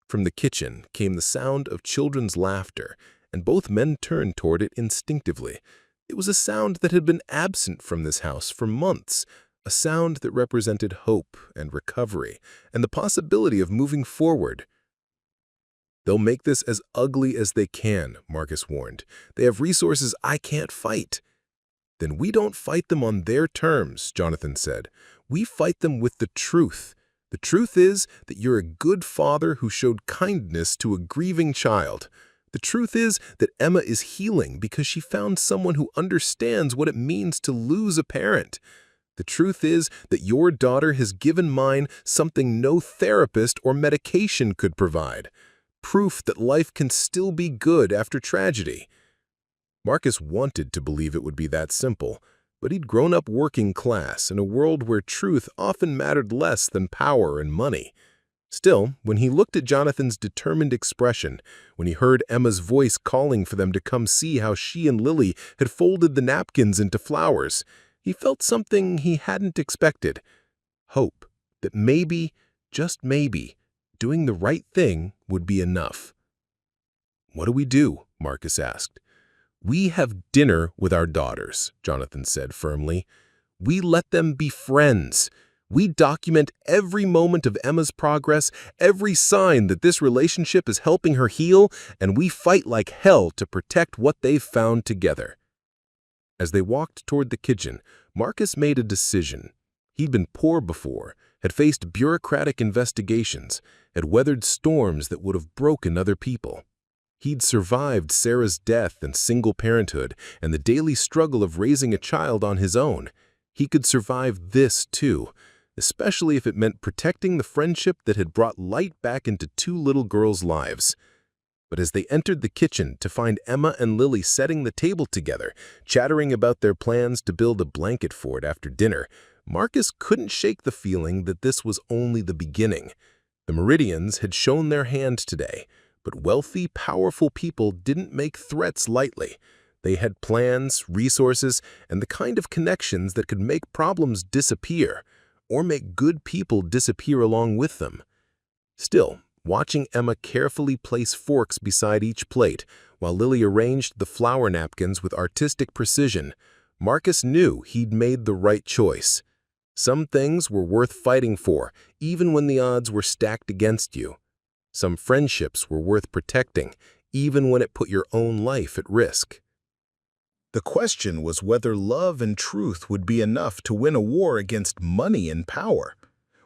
From the kitchen came the sound of children's laughter, and both men turned toward it instinctively. It was a sound that had been absent from this house for months, a sound that represented hope and recovery and the possibility of moving forward. They'll make this as ugly as they can, Marcus warned. They have resources I can't fight. Then we don't fight them on their terms, Jonathan said. We fight them with the truth. The truth is that you're a good father who showed kindness to a grieving child. The truth is that Emma is healing because she found someone who understands what it means to lose a parent. The truth is that your daughter has given mine something no therapist or medication could provide. Proof that life can still be good after tragedy. Marcus wanted to believe it would be that simple, but he'd grown up working class in a world where truth often mattered less than power and money. Still, when he looked at Jonathan's determined expression, when he heard Emma's voice calling for them to come see how she and Lily had folded the napkins into flowers, he felt something he hadn't expected. Hope that maybe, just maybe, doing the right thing would be enough. What do we do? Marcus asked. We have dinner with our daughters, Jonathan said firmly. We let them be friends. We document every moment of Emma's progress, every sign that this relationship is helping her heal, and we fight like hell to protect what they've found together. As they walked toward the kitchen, Marcus made a decision. He'd been poor before, had faced bureaucratic investigations, had weathered storms that would have broken other people. He'd survived Sarah's death and single parenthood and the daily struggle of raising a child on his own. He could survive this too, especially if it meant protecting the friendship that had brought light back into two little girls' lives. But as they entered the kitchen to find Emma and Lily setting the table together, chattering about their plans to build a blanket fort after dinner, Marcus couldn't shake the feeling that this was only the beginning. The Meridians had shown their hand today, but wealthy, powerful people didn't make threats lightly. They had plans, resources, and the kind of connections that could make problems disappear, or make good people disappear along with them. Still, watching Emma carefully place forks beside each plate, while Lily arranged the flower napkins with artistic precision, Marcus knew he'd made the right choice. Some things were worth fighting for, even when the odds were stacked against you. Some friendships were worth protecting, even when it put your own life at risk. The question was whether love and truth would be enough to win a war against money and power.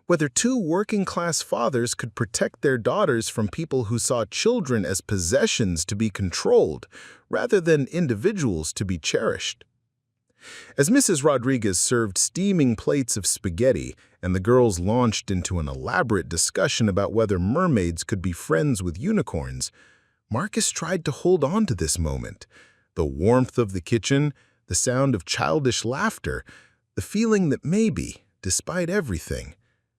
Whether two working-class fathers could protect their daughters from people who saw children as possessions to be controlled, rather than individuals to be cherished. As Mrs. Rodriguez served steaming plates of spaghetti and the girls launched into an elaborate discussion about whether mermaids could be friends with unicorns, Marcus tried to hold on to this moment. The warmth of the kitchen, the sound of childish laughter, the feeling that maybe, despite everything,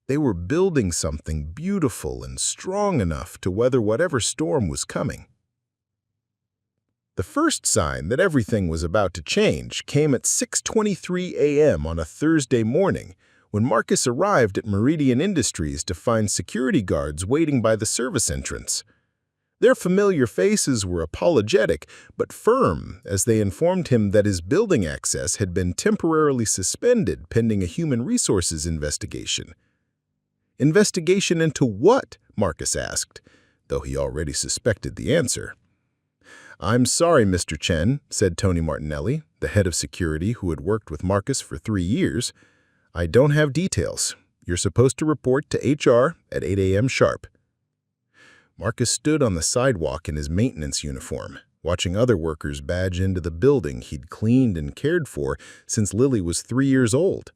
they were building something beautiful and strong enough to weather whatever storm was coming. The first sign that everything was about to change came at 6:23 a.m. on a Thursday morning when Marcus arrived at Meridian Industries to find security guards waiting by the service entrance. Their familiar faces were apologetic but firm as they informed him that his building access had been temporarily suspended pending a human resources investigation. Investigation into what? Marcus asked, though he already suspected the answer. I'm sorry, Mr. Chen, said Tony Martinelli, the head of security who had worked with Marcus for 3 years. I don't have details. You're supposed to report to HR at 8 a.m. sharp. Marcus stood on the sidewalk in his maintenance uniform, watching other workers badge into the building he'd cleaned and cared for since Lily was 3 years old.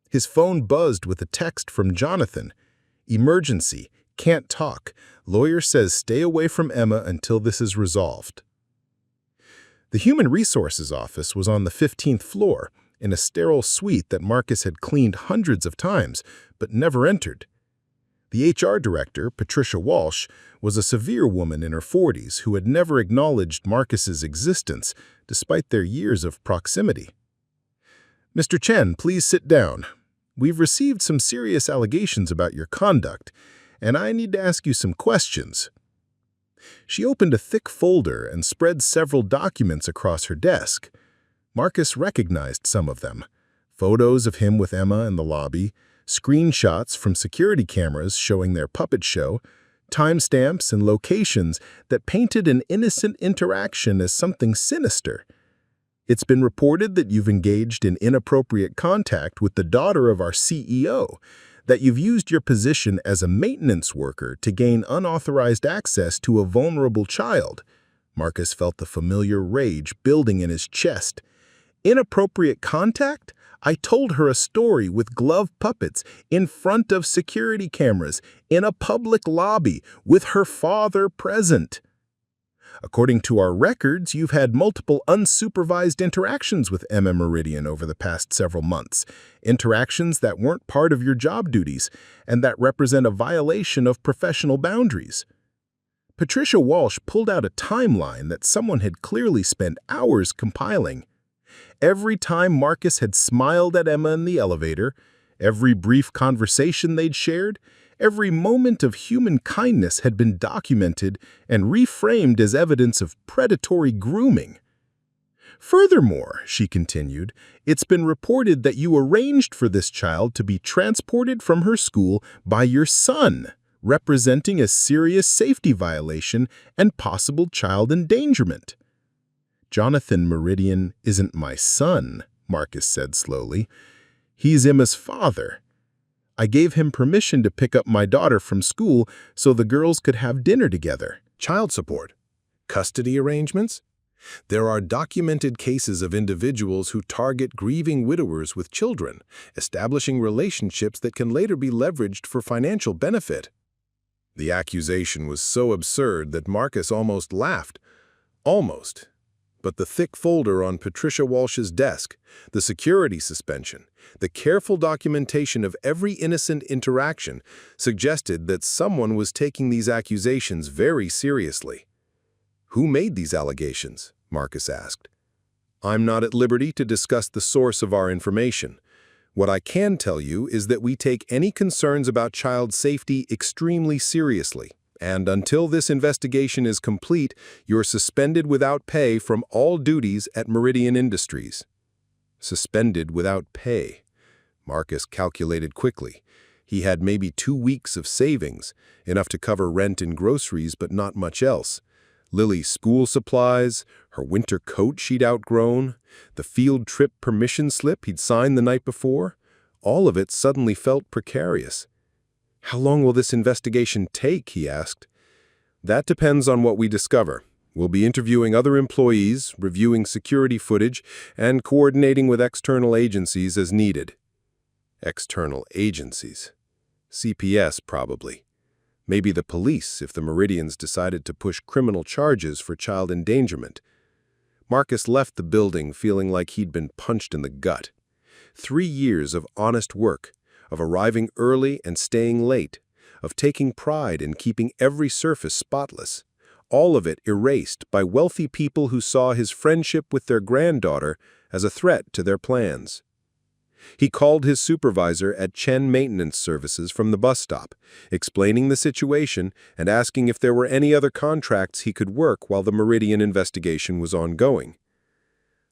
His phone buzzed with a text from Jonathan. "Emergency. Can't talk. Lawyer says stay away from Emma until this is resolved." The Human Resources office was on the 15th floor, in a sterile suite that Marcus had cleaned hundreds of times, but never entered. The HR director, Patricia Walsh, was a severe woman in her 40s who had never acknowledged Marcus's existence, despite their years of proximity. "Mr. Chen, please sit down. We've received some serious allegations about your conduct, and I need to ask you some questions." She opened a thick folder and spread several documents across her desk. Marcus recognized some of them: photos of him with Emma in the lobby, screenshots from security cameras showing their puppet show, timestamps and locations that painted an innocent interaction as something sinister. "It's been reported that you've engaged in inappropriate contact with the daughter of our CEO, that you've used your position as a maintenance worker to gain unauthorized access to a vulnerable child." Marcus felt the familiar rage building in his chest. "Inappropriate contact? I told her a story with glove puppets in front of security cameras in a public lobby with her father present. According to our records, you've had multiple unsupervised interactions with Emma Meridian over the past several months, interactions that weren't part of your job duties and that represent a violation of professional boundaries." Patricia Walsh pulled out a timeline that someone had clearly spent hours compiling. Every time Marcus had smiled at Emma in the elevator, every brief conversation they'd shared, every moment of human kindness had been documented and reframed as evidence of predatory grooming. "Furthermore," she continued, "it's been reported that you arranged for this child to be transported from her school by your son, representing a serious safety violation and possible child endangerment." "Jonathan Meridian isn't my son," Marcus said slowly. "He's Emma's father. I gave him permission to pick up my daughter from school so the girls could have dinner together." Child support? Custody arrangements? There are documented cases of individuals who target grieving widowers with children, establishing relationships that can later be leveraged for financial benefit. The accusation was so absurd that Marcus almost laughed. Almost. But the thick folder on Patricia Walsh's desk, the security suspension, the careful documentation of every innocent interaction suggested that someone was taking these accusations very seriously. "Who made these allegations?" Marcus asked. "I'm not at liberty to discuss the source of our information. What I can tell you is that we take any concerns about child safety extremely seriously. And until this investigation is complete, you're suspended without pay from all duties at Meridian Industries." Suspended without pay. Marcus calculated quickly. He had maybe 2 weeks of savings, enough to cover rent and groceries, but not much else. Lily's school supplies, her winter coat she'd outgrown, the field trip permission slip he'd signed the night before, all of it suddenly felt precarious. "How long will this investigation take?" he asked. "That depends on what we discover. We'll be interviewing other employees, reviewing security footage, and coordinating with external agencies as needed." External agencies. CPS, probably. Maybe the police if the Meridians decided to push criminal charges for child endangerment. Marcus left the building feeling like he'd been punched in the gut. 3 years of honest work, of arriving early and staying late, of taking pride in keeping every surface spotless, all of it erased by wealthy people who saw his friendship with their granddaughter as a threat to their plans. He called his supervisor at Chen Maintenance Services from the bus stop, explaining the situation and asking if there were any other contracts he could work while the Meridian investigation was ongoing.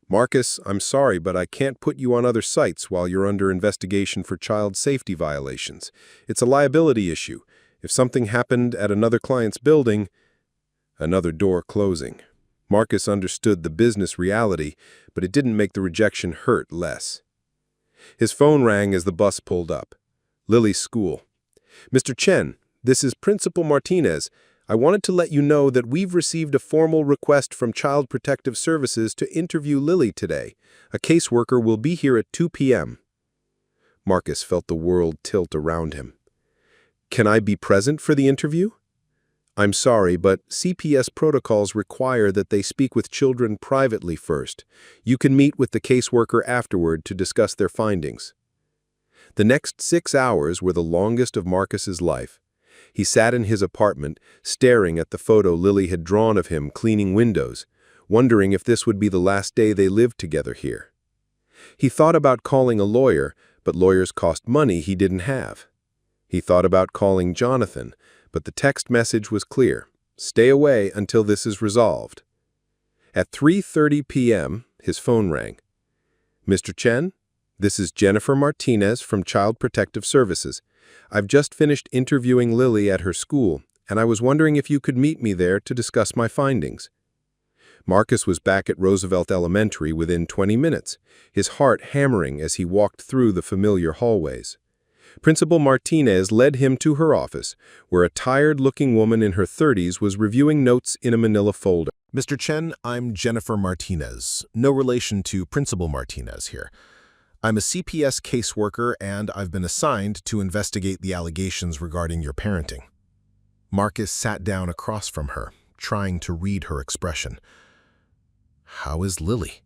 "Marcus, I'm sorry, but I can't put you on other sites while you're under investigation for child safety violations. It's a liability issue. If something happened at another client's building..." Another door closing. Marcus understood the business reality, but it didn't make the rejection hurt less. His phone rang as the bus pulled up. Lily's school. "Mr. Chen, this is Principal Martinez. I wanted to let you know that we've received a formal request from Child Protective Services to interview Lily today. A caseworker will be here at 2 p.m. Marcus felt the world tilt around him. Can I be present for the interview? I'm sorry, but CPS protocols require that they speak with children privately first. You can meet with the caseworker afterward to discuss their findings. The next 6 hours were the longest of Marcus's life. He sat in his apartment, staring at the photo Lily had drawn of him cleaning windows, wondering if this would be the last day they lived together here. He thought about calling a lawyer, but lawyers cost money he didn't have. He thought about calling Jonathan, but the text message was clear: stay away until this is resolved. At 3:30 p.m., his phone rang. Mr. Chen, this is Jennifer Martinez from Child Protective Services. I've just finished interviewing Lily at her school, and I was wondering if you could meet me there to discuss my findings. Marcus was back at Roosevelt Elementary within 20 minutes, his heart hammering as he walked through the familiar hallways. Principal Martinez led him to her office, where a tired-looking woman in her 30s was reviewing notes in a manila folder. Mr. Chen, I'm Jennifer Martinez. No relation to Principal Martinez here. I'm a CPS caseworker, and I've been assigned to investigate the allegations regarding your parenting. Marcus sat down across from her, trying to read her expression. How is Lily?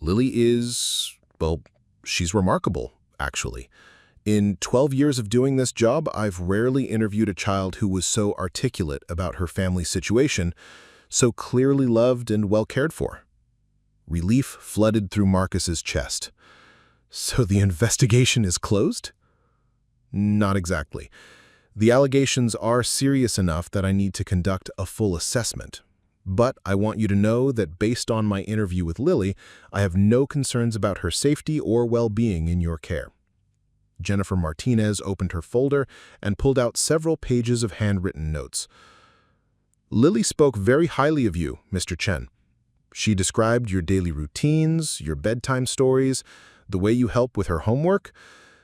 Lily is, well, she's remarkable, actually. In 12 years of doing this job, I've rarely interviewed a child who was so articulate about her family situation, so clearly loved and well cared for. Relief flooded through Marcus's chest. So the investigation is closed? Not exactly. The allegations are serious enough that I need to conduct a full assessment. But I want you to know that based on my interview with Lily, I have no concerns about her safety or well-being in your care. Jennifer Martinez opened her folder and pulled out several pages of handwritten notes. Lily spoke very highly of you, Mr. Chen. She described your daily routines, your bedtime stories, the way you help with her homework.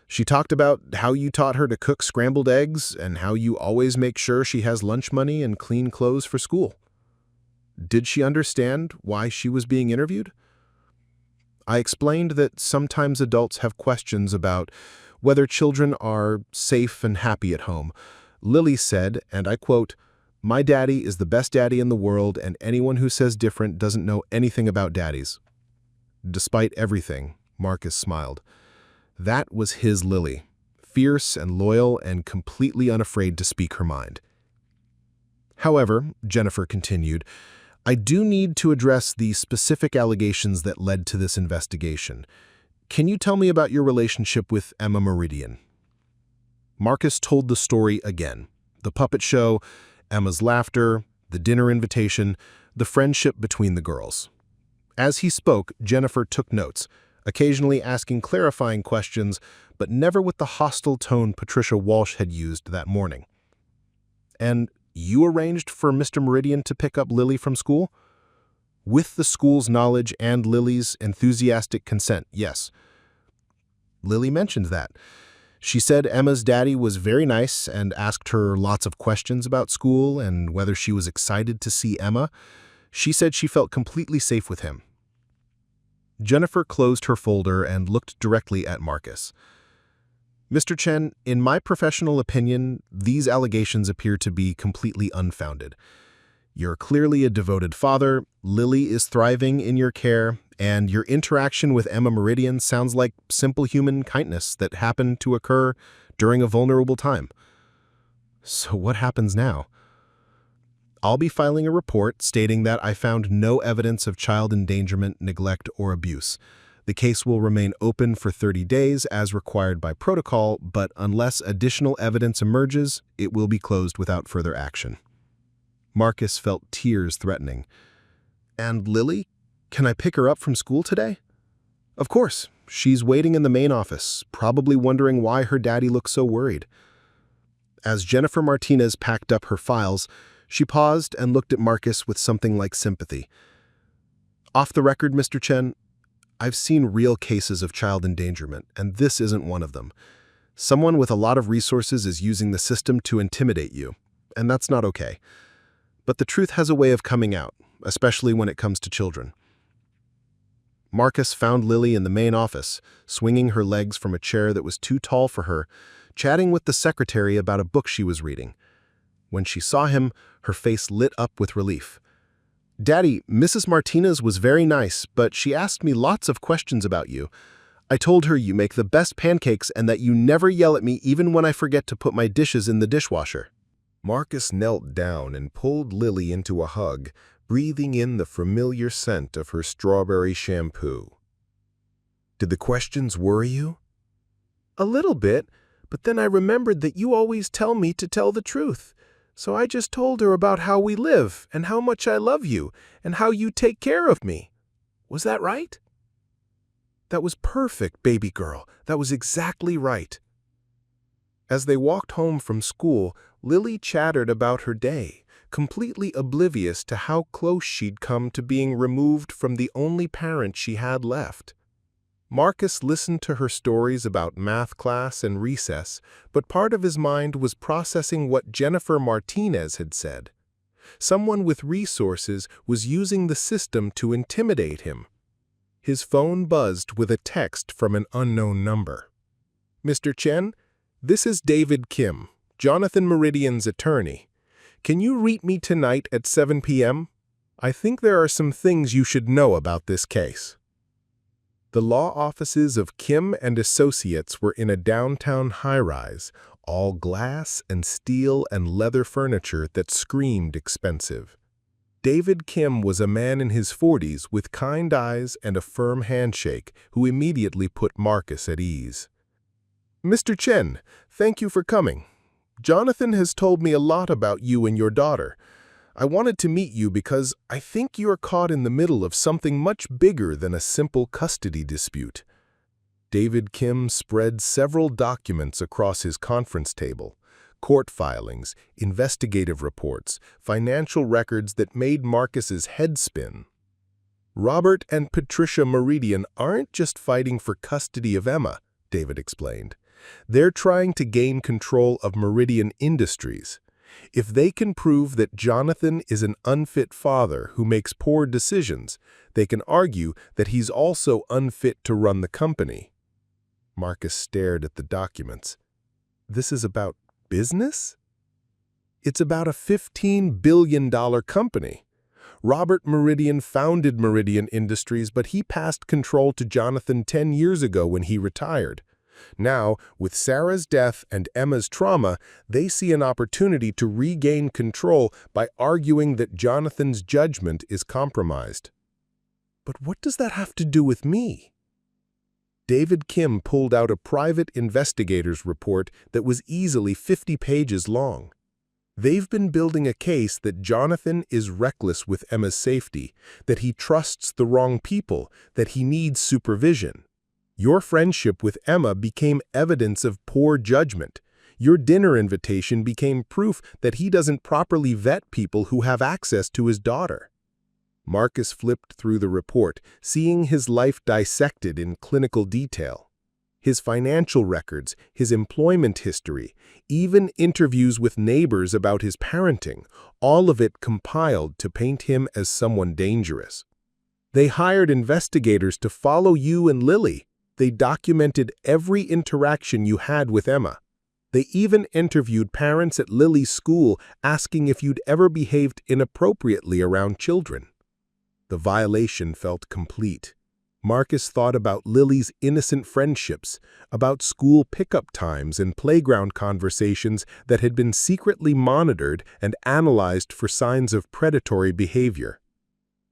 She talked about how you taught her to cook scrambled eggs and how you always make sure she has lunch money and clean clothes for school. Did she understand why she was being interviewed? I explained that sometimes adults have questions about whether children are safe and happy at home. Lily said, and I quote, "My daddy is the best daddy in the world, and anyone who says different doesn't know anything about daddies." Despite everything, Marcus smiled. That was his Lily, fierce and loyal and completely unafraid to speak her mind. However, Jennifer continued, I do need to address the specific allegations that led to this investigation. Can you tell me about your relationship with Emma Meridian? Marcus told the story again. The puppet show, Emma's laughter, the dinner invitation, the friendship between the girls. As he spoke, Jennifer took notes, occasionally asking clarifying questions, but never with the hostile tone Patricia Walsh had used that morning. And you arranged for Mr. Meridian to pick up Lily from school? With the school's knowledge and Lily's enthusiastic consent, yes. Lily mentioned that. She said Emma's daddy was very nice and asked her lots of questions about school and whether she was excited to see Emma. She said she felt completely safe with him. Jennifer closed her folder and looked directly at Marcus. Mr. Chen, in my professional opinion, these allegations appear to be completely unfounded. You're clearly a devoted father, Lily is thriving in your care, and your interaction with Emma Meridian sounds like simple human kindness that happened to occur during a vulnerable time. So what happens now? I'll be filing a report stating that I found no evidence of child endangerment, neglect, or abuse. The case will remain open for 30 days as required by protocol, but unless additional evidence emerges, it will be closed without further action. Marcus felt tears threatening. And Lily? Can I pick her up from school today? Of course. She's waiting in the main office, probably wondering why her daddy looks so worried. As Jennifer Martinez packed up her files, she paused and looked at Marcus with something like sympathy. Off the record, Mr. Chen, I've seen real cases of child endangerment, and this isn't one of them. Someone with a lot of resources is using the system to intimidate you. and that's not okay. But the truth has a way of coming out, especially when it comes to children. Marcus found Lily in the main office, swinging her legs from a chair that was too tall for her, chatting with the secretary about a book she was reading. When she saw him, her face lit up with relief. "Daddy, Mrs. Martinez was very nice, but she asked me lots of questions about you. I told her you make the best pancakes and that you never yell at me even when I forget to put my dishes in the dishwasher." Marcus knelt down and pulled Lily into a hug, breathing in the familiar scent of her strawberry shampoo. "Did the questions worry you?" "A little bit, but then I remembered that you always tell me to tell the truth. So I just told her about how we live and how much I love you and how you take care of me. Was that right?" "That was perfect, baby girl. That was exactly right." As they walked home from school, Lily chattered about her day, completely oblivious to how close she'd come to being removed from the only parent she had left. Marcus listened to her stories about math class and recess, but part of his mind was processing what Jennifer Martinez had said. Someone with resources was using the system to intimidate him. His phone buzzed with a text from an unknown number. "Mr. Chen, this is David Kim, Jonathan Meridian's attorney. Can you meet me tonight at 7 p.m.? I think there are some things you should know about this case." The law offices of Kim and Associates were in a downtown high-rise, all glass and steel and leather furniture that screamed expensive. David Kim was a man in his 40s with kind eyes and a firm handshake who immediately put Marcus at ease. "Mr. Chen, thank you for coming. Jonathan has told me a lot about you and your daughter. I wanted to meet you because I think you are caught in the middle of something much bigger than a simple custody dispute." David Kim spread several documents across his conference table: court filings, investigative reports, financial records that made Marcus's head spin. "Robert and Patricia Meridian aren't just fighting for custody of Emma," David explained. "They're trying to gain control of Meridian Industries. If they can prove that Jonathan is an unfit father who makes poor decisions, they can argue that he's also unfit to run the company." Marcus stared at the documents. "This is about business?" "It's about a $15 billion company. Robert Meridian founded Meridian Industries, but he passed control to Jonathan 10 years ago when he retired. Now, with Sarah's death and Emma's trauma, they see an opportunity to regain control by arguing that Jonathan's judgment is compromised." "But what does that have to do with me?" David Kim pulled out a private investigator's report that was easily 50 pages long. "They've been building a case that Jonathan is reckless with Emma's safety, that he trusts the wrong people, that he needs supervision. Your friendship with Emma became evidence of poor judgment. Your dinner invitation became proof that he doesn't properly vet people who have access to his daughter." Marcus flipped through the report, seeing his life dissected in clinical detail. His financial records, his employment history, even interviews with neighbors about his parenting, all of it compiled to paint him as someone dangerous. "They hired investigators to follow you and Lily. They documented every interaction you had with Emma. They even interviewed parents at Lily's school asking if you'd ever behaved inappropriately around children." The violation felt complete. Marcus thought about Lily's innocent friendships, about school pickup times and playground conversations that had been secretly monitored and analyzed for signs of predatory behavior.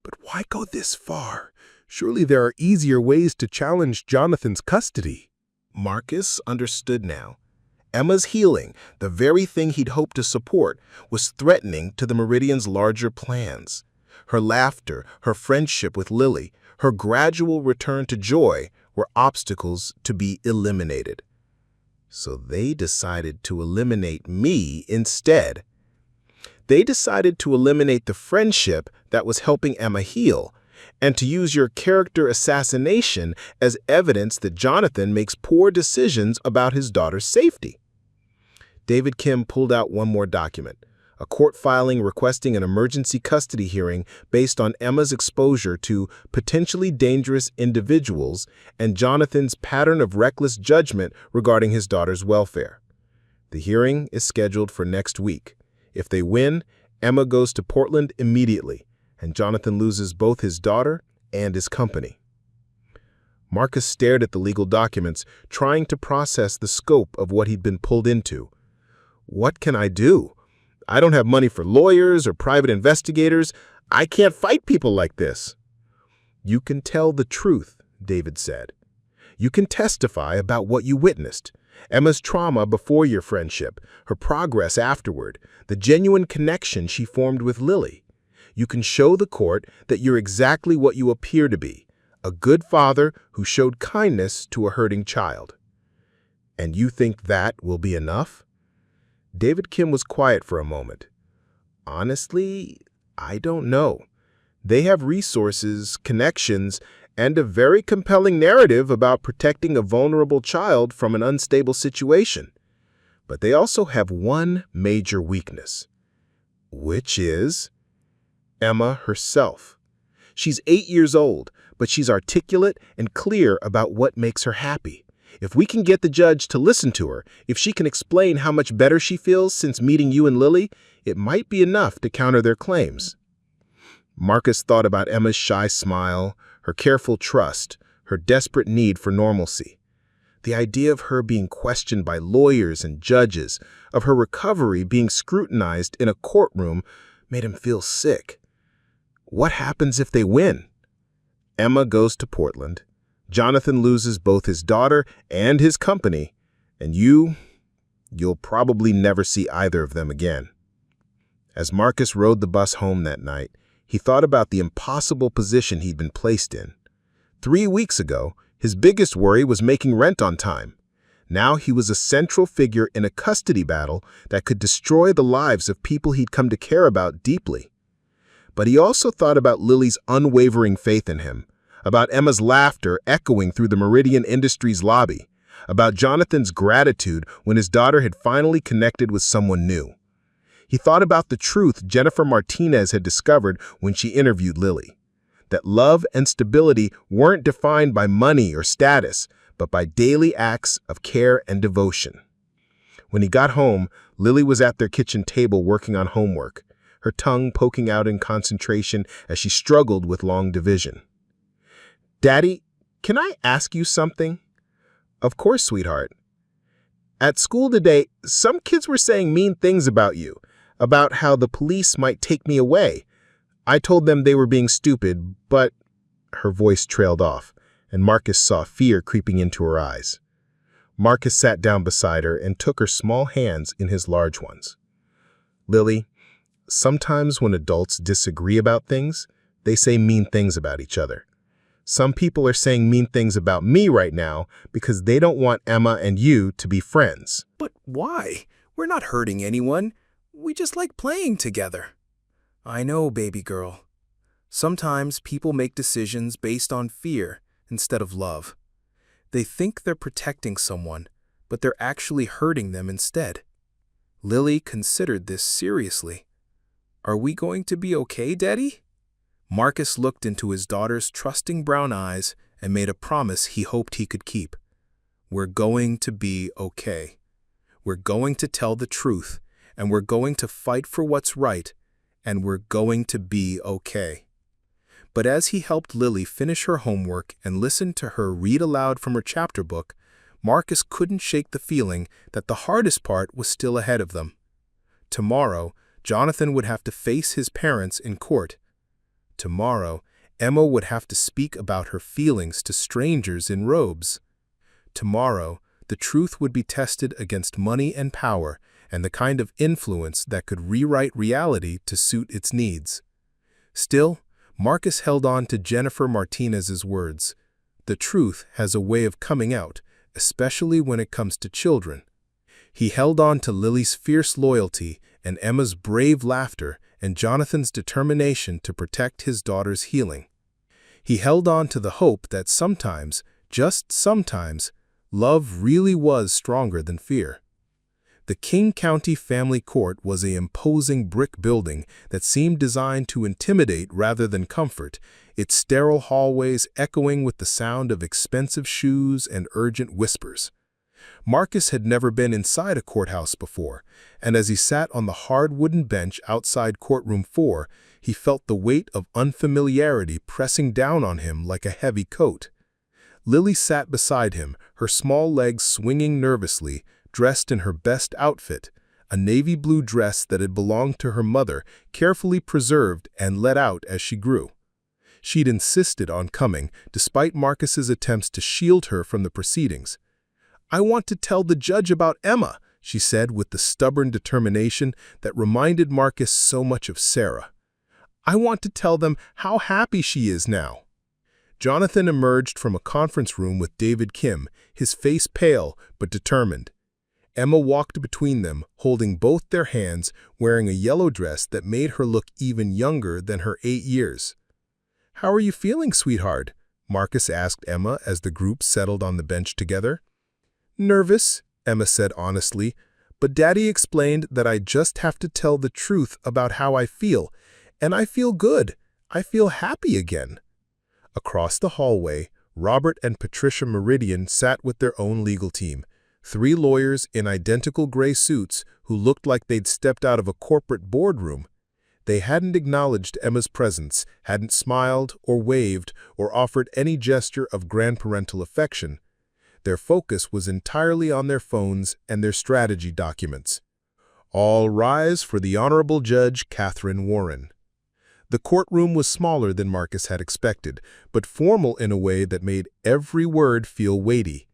But why go this far? Surely there are easier ways to challenge Jonathan's custody. Marcus understood now. Emma's healing, the very thing he'd hoped to support, was threatening to the Meridian's larger plans. Her laughter, her friendship with Lily, her gradual return to joy were obstacles to be eliminated. So they decided to eliminate me instead. They decided to eliminate the friendship that was helping Emma heal, and to use your character assassination as evidence that Jonathan makes poor decisions about his daughter's safety. David Kim pulled out one more document, a court filing requesting an emergency custody hearing based on Emma's exposure to potentially dangerous individuals and Jonathan's pattern of reckless judgment regarding his daughter's welfare. The hearing is scheduled for next week. If they win, Emma goes to Portland immediately, and Jonathan loses both his daughter and his company. Marcus stared at the legal documents, trying to process the scope of what he'd been pulled into. What can I do? I don't have money for lawyers or private investigators. I can't fight people like this. You can tell the truth, David said. You can testify about what you witnessed. Emma's trauma before your friendship, her progress afterward, the genuine connection she formed with Lily. You can show the court that you're exactly what you appear to be, a good father who showed kindness to a hurting child. And you think that will be enough? David Kim was quiet for a moment. Honestly, I don't know. They have resources, connections, and a very compelling narrative about protecting a vulnerable child from an unstable situation. But they also have one major weakness, which is Emma herself. She's 8 years old, but she's articulate and clear about what makes her happy. If we can get the judge to listen to her, if she can explain how much better she feels since meeting you and Lily, it might be enough to counter their claims. Marcus thought about Emma's shy smile, her careful trust, her desperate need for normalcy. The idea of her being questioned by lawyers and judges, of her recovery being scrutinized in a courtroom, made him feel sick. What happens if they win? Emma goes to Portland. Jonathan loses both his daughter and his company, and you'll probably never see either of them again. As Marcus rode the bus home that night, he thought about the impossible position he'd been placed in. 3 weeks ago, his biggest worry was making rent on time. Now he was a central figure in a custody battle that could destroy the lives of people he'd come to care about deeply. But he also thought about Lily's unwavering faith in him, about Emma's laughter echoing through the Meridian Industries lobby, about Jonathan's gratitude when his daughter had finally connected with someone new. He thought about the truth Jennifer Martinez had discovered when she interviewed Lily, that love and stability weren't defined by money or status, but by daily acts of care and devotion. When he got home, Lily was at their kitchen table working on homework, her tongue poking out in concentration as she struggled with long division. "Daddy, can I ask you something?" "Of course, sweetheart." "At school today, some kids were saying mean things about you, about how the police might take me away. I told them they were being stupid, but—" Her voice trailed off, and Marcus saw fear creeping into her eyes. Marcus sat down beside her and took her small hands in his large ones. "Lily, sometimes when adults disagree about things, they say mean things about each other. Some people are saying mean things about me right now because they don't want Emma and you to be friends." But why? We're not hurting anyone. We just like playing together. I know, baby girl. Sometimes people make decisions based on fear instead of love. They think they're protecting someone, but they're actually hurting them instead. Lily considered this seriously. "Are we going to be okay, Daddy?" Marcus looked into his daughter's trusting brown eyes and made a promise he hoped he could keep. "We're going to be okay. We're going to tell the truth, and we're going to fight for what's right, and we're going to be okay." But as he helped Lily finish her homework and listened to her read aloud from her chapter book, Marcus couldn't shake the feeling that the hardest part was still ahead of them. Tomorrow, Jonathan would have to face his parents in court. Tomorrow, Emma would have to speak about her feelings to strangers in robes. Tomorrow, the truth would be tested against money and power and the kind of influence that could rewrite reality to suit its needs. Still, Marcus held on to Jennifer Martinez's words. The truth has a way of coming out, especially when it comes to children. He held on to Lily's fierce loyalty and Emma's brave laughter and Jonathan's determination to protect his daughter's healing. He held on to the hope that sometimes, just sometimes, love really was stronger than fear. The King County Family Court was an imposing brick building that seemed designed to intimidate rather than comfort, its sterile hallways echoing with the sound of expensive shoes and urgent whispers. Marcus had never been inside a courthouse before, and as he sat on the hard wooden bench outside Courtroom 4, he felt the weight of unfamiliarity pressing down on him like a heavy coat. Lily sat beside him, her small legs swinging nervously, dressed in her best outfit, a navy blue dress that had belonged to her mother, carefully preserved and let out as she grew. She'd insisted on coming, despite Marcus's attempts to shield her from the proceedings. "I want to tell the judge about Emma," she said with the stubborn determination that reminded Marcus so much of Sarah. "I want to tell them how happy she is now." Jonathan emerged from a conference room with David Kim, his face pale but determined. Emma walked between them, holding both their hands, wearing a yellow dress that made her look even younger than her 8 years. "How are you feeling, sweetheart?" Marcus asked Emma as the group settled on the bench together. "Nervous," Emma said honestly, "but Daddy explained that I just have to tell the truth about how I feel, and I feel good. I feel happy again." Across the hallway, Robert and Patricia Meridian sat with their own legal team, 3 lawyers in identical gray suits who looked like they'd stepped out of a corporate boardroom. They hadn't acknowledged Emma's presence, hadn't smiled or waved or offered any gesture of grandparental affection. Their focus was entirely on their phones and their strategy documents. All rise for the Honorable Judge Catherine Warren. The courtroom was smaller than Marcus had expected, but formal in a way that made every word feel weighty.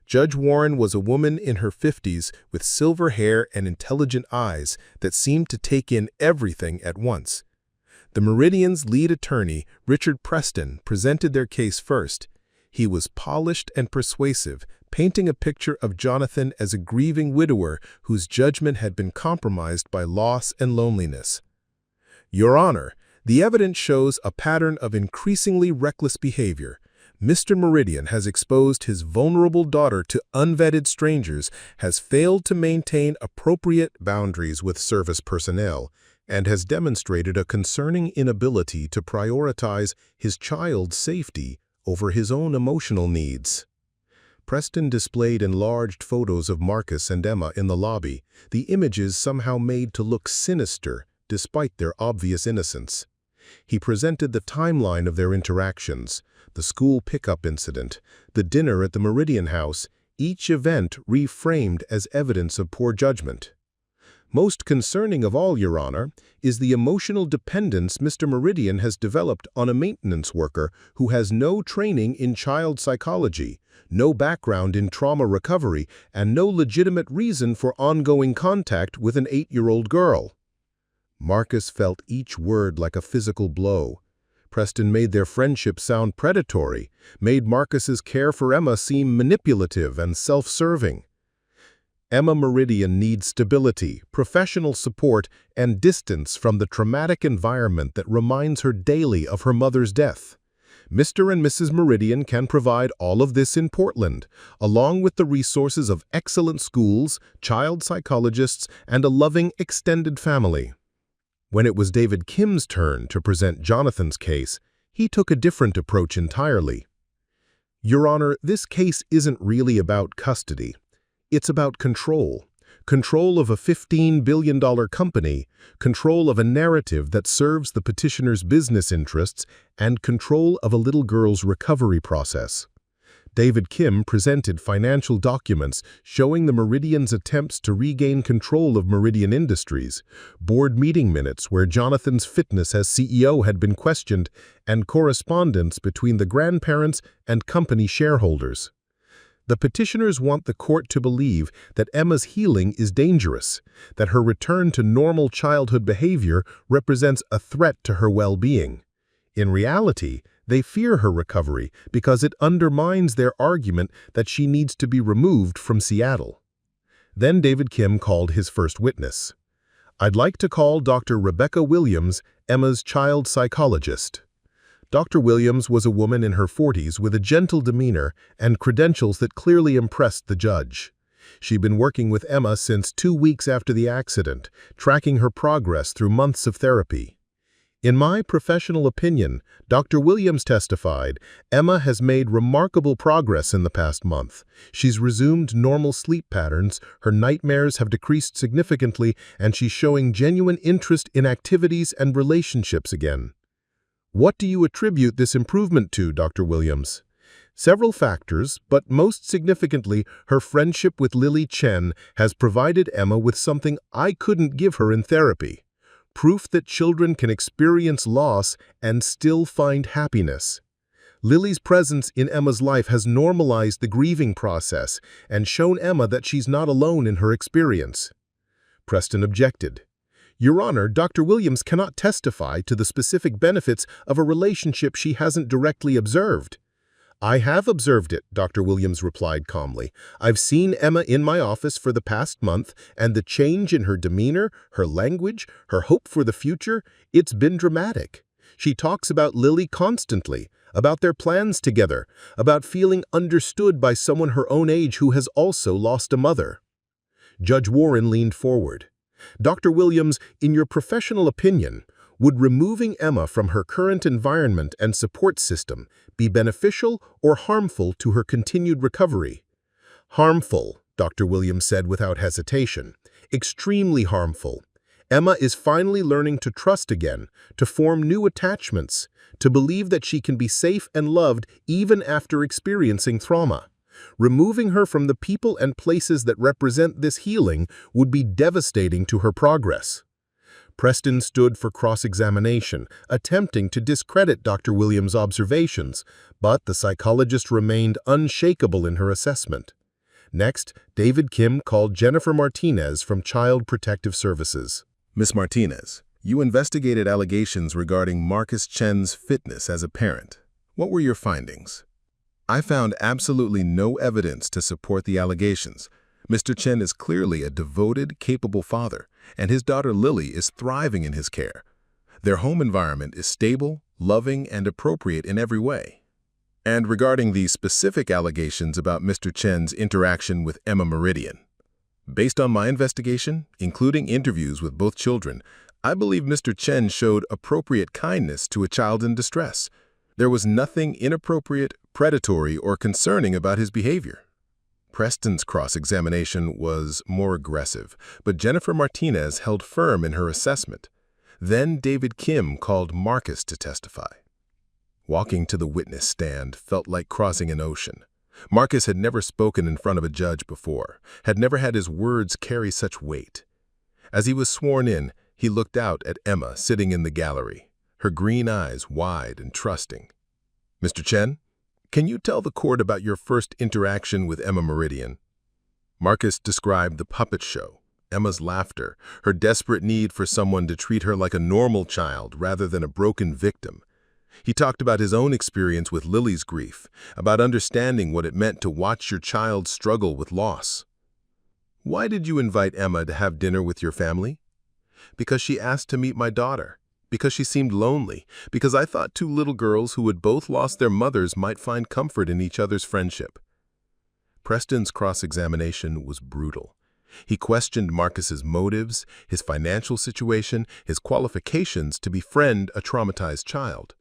Judge Warren was a woman in her 50s with silver hair and intelligent eyes that seemed to take in everything at once. The Meridian's lead attorney, Richard Preston, presented their case first. He was polished and persuasive, painting a picture of Jonathan as a grieving widower whose judgment had been compromised by loss and loneliness. "Your Honor, the evidence shows a pattern of increasingly reckless behavior. Mr. Meridian has exposed his vulnerable daughter to unvetted strangers, has failed to maintain appropriate boundaries with service personnel, and has demonstrated a concerning inability to prioritize his child's safety over his own emotional needs." Preston displayed enlarged photos of Marcus and Emma in the lobby, the images somehow made to look sinister despite their obvious innocence. He presented the timeline of their interactions, the school pickup incident, the dinner at the Meridian house, each event reframed as evidence of poor judgment. "Most concerning of all, Your Honor, is the emotional dependence Mr. Meridian has developed on a maintenance worker who has no training in child psychology, no background in trauma recovery, and no legitimate reason for ongoing contact with an 8-year-old girl." Marcus felt each word like a physical blow. Preston made their friendship sound predatory, made Marcus's care for Emma seem manipulative and self-serving. Emma Meridian needs stability, professional support, and distance from the traumatic environment that reminds her daily of her mother's death. Mr. and Mrs. Meridian can provide all of this in Portland, along with the resources of excellent schools, child psychologists, and a loving extended family. When it was David Kim's turn to present Jonathan's case, he took a different approach entirely. "Your Honor, this case isn't really about custody. It's about control. Control of a $15 billion company, control of a narrative that serves the petitioner's business interests, and control of a little girl's recovery process." David Kim presented financial documents showing the Meridian's attempts to regain control of Meridian Industries, board meeting minutes where Jonathan's fitness as CEO had been questioned, and correspondence between the grandparents and company shareholders. The petitioners want the court to believe that Emma's healing is dangerous, that her return to normal childhood behavior represents a threat to her well-being. In reality, they fear her recovery because it undermines their argument that she needs to be removed from Seattle. Then David Kim called his first witness. "I'd like to call Dr. Rebecca Williams, Emma's child psychologist." Dr. Williams was a woman in her 40s with a gentle demeanor and credentials that clearly impressed the judge. She'd been working with Emma since 2 weeks after the accident, tracking her progress through months of therapy. In my professional opinion, Dr. Williams testified, Emma has made remarkable progress in the past month. She's resumed normal sleep patterns, her nightmares have decreased significantly, and she's showing genuine interest in activities and relationships again. What do you attribute this improvement to, Dr. Williams? Several factors, but most significantly, her friendship with Lily Chen has provided Emma with something I couldn't give her in therapy. Proof that children can experience loss and still find happiness. Lily's presence in Emma's life has normalized the grieving process and shown Emma that she's not alone in her experience. Preston objected. Your Honor, Dr. Williams cannot testify to the specific benefits of a relationship she hasn't directly observed. I have observed it, Dr. Williams replied calmly. I've seen Emma in my office for the past month, and the change in her demeanor, her language, her hope for the future, it's been dramatic. She talks about Lily constantly, about their plans together, about feeling understood by someone her own age who has also lost a mother. Judge Warren leaned forward. Dr. Williams, in your professional opinion, would removing Emma from her current environment and support system be beneficial or harmful to her continued recovery? Harmful, Dr. Williams said without hesitation. Extremely harmful. Emma is finally learning to trust again, to form new attachments, to believe that she can be safe and loved even after experiencing trauma. Removing her from the people and places that represent this healing would be devastating to her progress. Preston stood for cross-examination, attempting to discredit Dr. Williams' observations, but the psychologist remained unshakable in her assessment. Next, David Kim called Jennifer Martinez from Child Protective Services. Ms. Martinez, you investigated allegations regarding Marcus Chen's fitness as a parent. What were your findings? I found absolutely no evidence to support the allegations. Mr. Chen is clearly a devoted, capable father, and his daughter Lily is thriving in his care. Their home environment is stable, loving, and appropriate in every way. And regarding the specific allegations about Mr. Chen's interaction with Emma Meridian, based on my investigation, including interviews with both children, I believe Mr. Chen showed appropriate kindness to a child in distress. There was nothing inappropriate, predatory, or concerning about his behavior. Preston's cross-examination was more aggressive, but Jennifer Martinez held firm in her assessment. Then David Kim called Marcus to testify. Walking to the witness stand felt like crossing an ocean. Marcus had never spoken in front of a judge before, had never had his words carry such weight. As he was sworn in, he looked out at Emma sitting in the gallery, her green eyes wide and trusting. Mr. Chen, can you tell the court about your first interaction with Emma Meridian? Marcus described the puppet show, Emma's laughter, her desperate need for someone to treat her like a normal child rather than a broken victim. He talked about his own experience with Lily's grief, about understanding what it meant to watch your child struggle with loss. Why did you invite Emma to have dinner with your family? Because she asked to meet my daughter. Because she seemed lonely, because I thought two little girls who had both lost their mothers might find comfort in each other's friendship. Preston's cross-examination was brutal. He questioned Marcus's motives, his financial situation, his qualifications to befriend a traumatized child.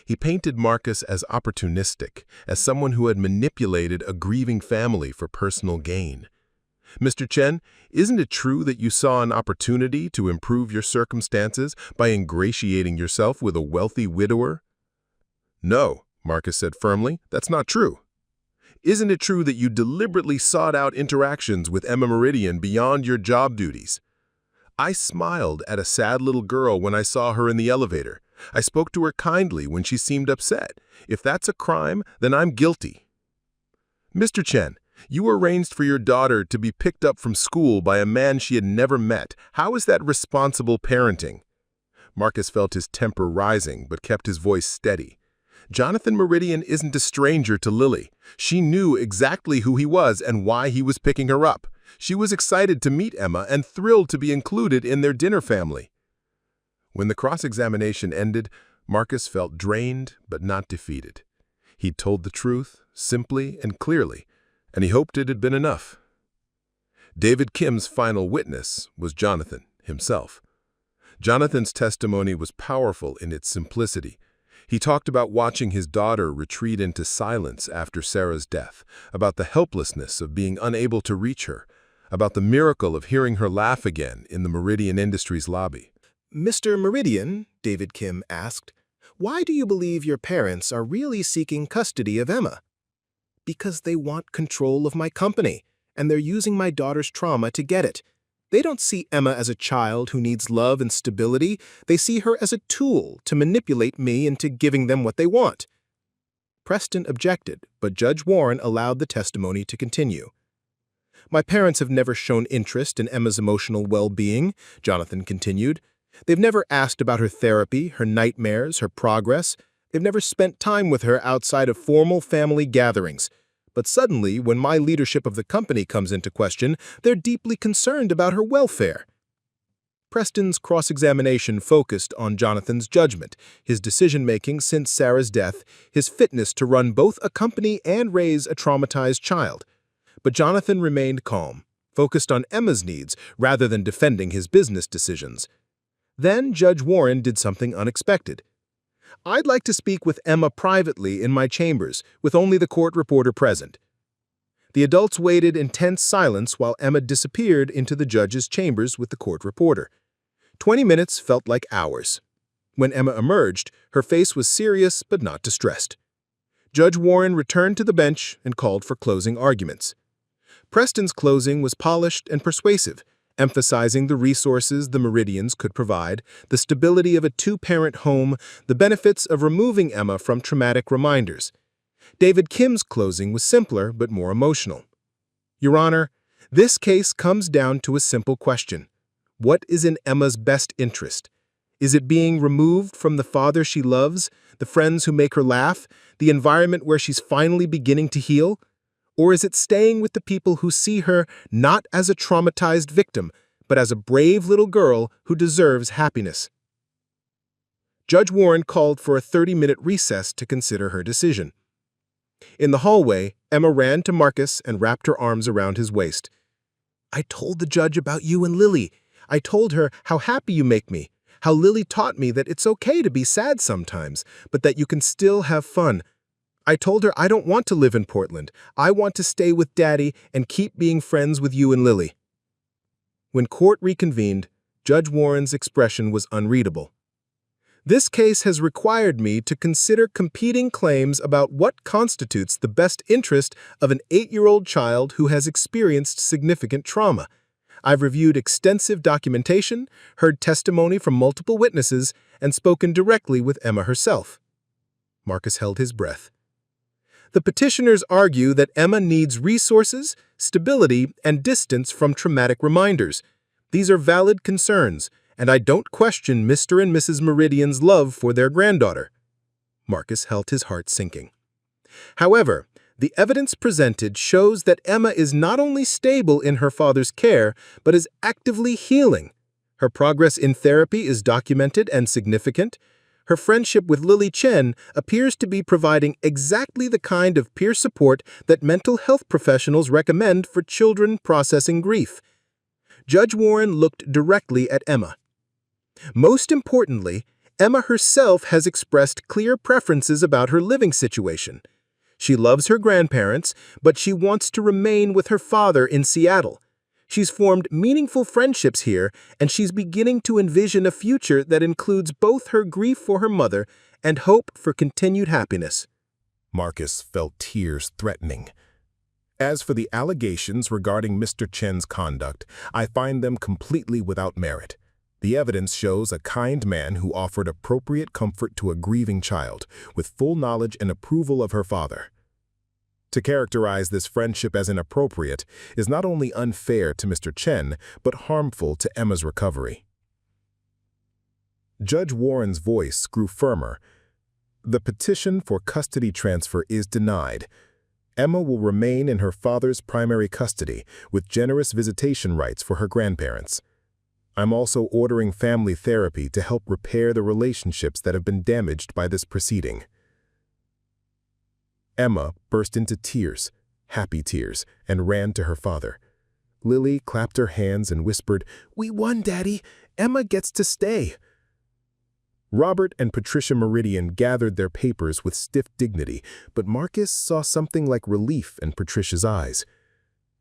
He painted Marcus as opportunistic, as someone who had manipulated a grieving family for personal gain. Mr. Chen, isn't it true that you saw an opportunity to improve your circumstances by ingratiating yourself with a wealthy widower? No, Marcus said firmly, that's not true. Isn't it true that you deliberately sought out interactions with Emma Meridian beyond your job duties? I smiled at a sad little girl when I saw her in the elevator. I spoke to her kindly when she seemed upset. If that's a crime, then I'm guilty. Mr. Chen, you arranged for your daughter to be picked up from school by a man she had never met. How is that responsible parenting? Marcus felt his temper rising, but kept his voice steady. Jonathan Meridian isn't a stranger to Lily. She knew exactly who he was and why he was picking her up. She was excited to meet Emma and thrilled to be included in their dinner family. When the cross-examination ended, Marcus felt drained but not defeated. He'd told the truth, simply and clearly, and he hoped it had been enough. David Kim's final witness was Jonathan himself. Jonathan's testimony was powerful in its simplicity. He talked about watching his daughter retreat into silence after Sarah's death, about the helplessness of being unable to reach her, about the miracle of hearing her laugh again in the Meridian Industries lobby. Mr. Meridian, David Kim asked, why do you believe your parents are really seeking custody of Emma? Because they want control of my company, and they're using my daughter's trauma to get it. They don't see Emma as a child who needs love and stability. They see her as a tool to manipulate me into giving them what they want. Preston objected, but Judge Warren allowed the testimony to continue. My parents have never shown interest in Emma's emotional well-being, Jonathan continued. They've never asked about her therapy, her nightmares, her progress. They've never spent time with her outside of formal family gatherings. But suddenly, when my leadership of the company comes into question, they're deeply concerned about her welfare. Preston's cross-examination focused on Jonathan's judgment, his decision-making since Sarah's death, his fitness to run both a company and raise a traumatized child. But Jonathan remained calm, focused on Emma's needs rather than defending his business decisions. Then Judge Warren did something unexpected. I'd like to speak with Emma privately in my chambers, with only the court reporter present. The adults waited in tense silence while Emma disappeared into the judge's chambers with the court reporter. 20 minutes felt like hours. When Emma emerged, her face was serious but not distressed. Judge Warren returned to the bench and called for closing arguments. Preston's closing was polished and persuasive, emphasizing the resources the Meridians could provide, the stability of a two-parent home, the benefits of removing Emma from traumatic reminders. David Kim's closing was simpler but more emotional. Your Honor, this case comes down to a simple question. What is in Emma's best interest? Is it being removed from the father she loves, the friends who make her laugh, the environment where she's finally beginning to heal? Or is it staying with the people who see her not as a traumatized victim, but as a brave little girl who deserves happiness? Judge Warren called for a 30-minute recess to consider her decision. In the hallway, Emma ran to Marcus and wrapped her arms around his waist. I told the judge about you and Lily. I told her how happy you make me, how Lily taught me that it's okay to be sad sometimes, but that you can still have fun. I told her I don't want to live in Portland. I want to stay with Daddy and keep being friends with you and Lily. When court reconvened, Judge Warren's expression was unreadable. This case has required me to consider competing claims about what constitutes the best interest of an 8-year-old child who has experienced significant trauma. I've reviewed extensive documentation, heard testimony from multiple witnesses, and spoken directly with Emma herself. Marcus held his breath. The petitioners argue that Emma needs resources, stability, and distance from traumatic reminders. These are valid concerns, and I don't question Mr. and Mrs. Meridian's love for their granddaughter. Marcus felt his heart sinking. However, the evidence presented shows that Emma is not only stable in her father's care, but is actively healing. Her progress in therapy is documented and significant. Her friendship with Lily Chen appears to be providing exactly the kind of peer support that mental health professionals recommend for children processing grief. Judge Warren looked directly at Emma. Most importantly, Emma herself has expressed clear preferences about her living situation. She loves her grandparents, but she wants to remain with her father in Seattle. She's formed meaningful friendships here, and she's beginning to envision a future that includes both her grief for her mother and hope for continued happiness. Marcus felt tears threatening. As for the allegations regarding Mr. Chen's conduct, I find them completely without merit. The evidence shows a kind man who offered appropriate comfort to a grieving child, with full knowledge and approval of her father. To characterize this friendship as inappropriate is not only unfair to Mr. Chen, but harmful to Emma's recovery. Judge Warren's voice grew firmer. The petition for custody transfer is denied. Emma will remain in her father's primary custody, with generous visitation rights for her grandparents. I'm also ordering family therapy to help repair the relationships that have been damaged by this proceeding. Emma burst into tears, happy tears, and ran to her father. Lily clapped her hands and whispered, "We won, Daddy! Emma gets to stay!" Robert and Patricia Meridian gathered their papers with stiff dignity, but Marcus saw something like relief in Patricia's eyes.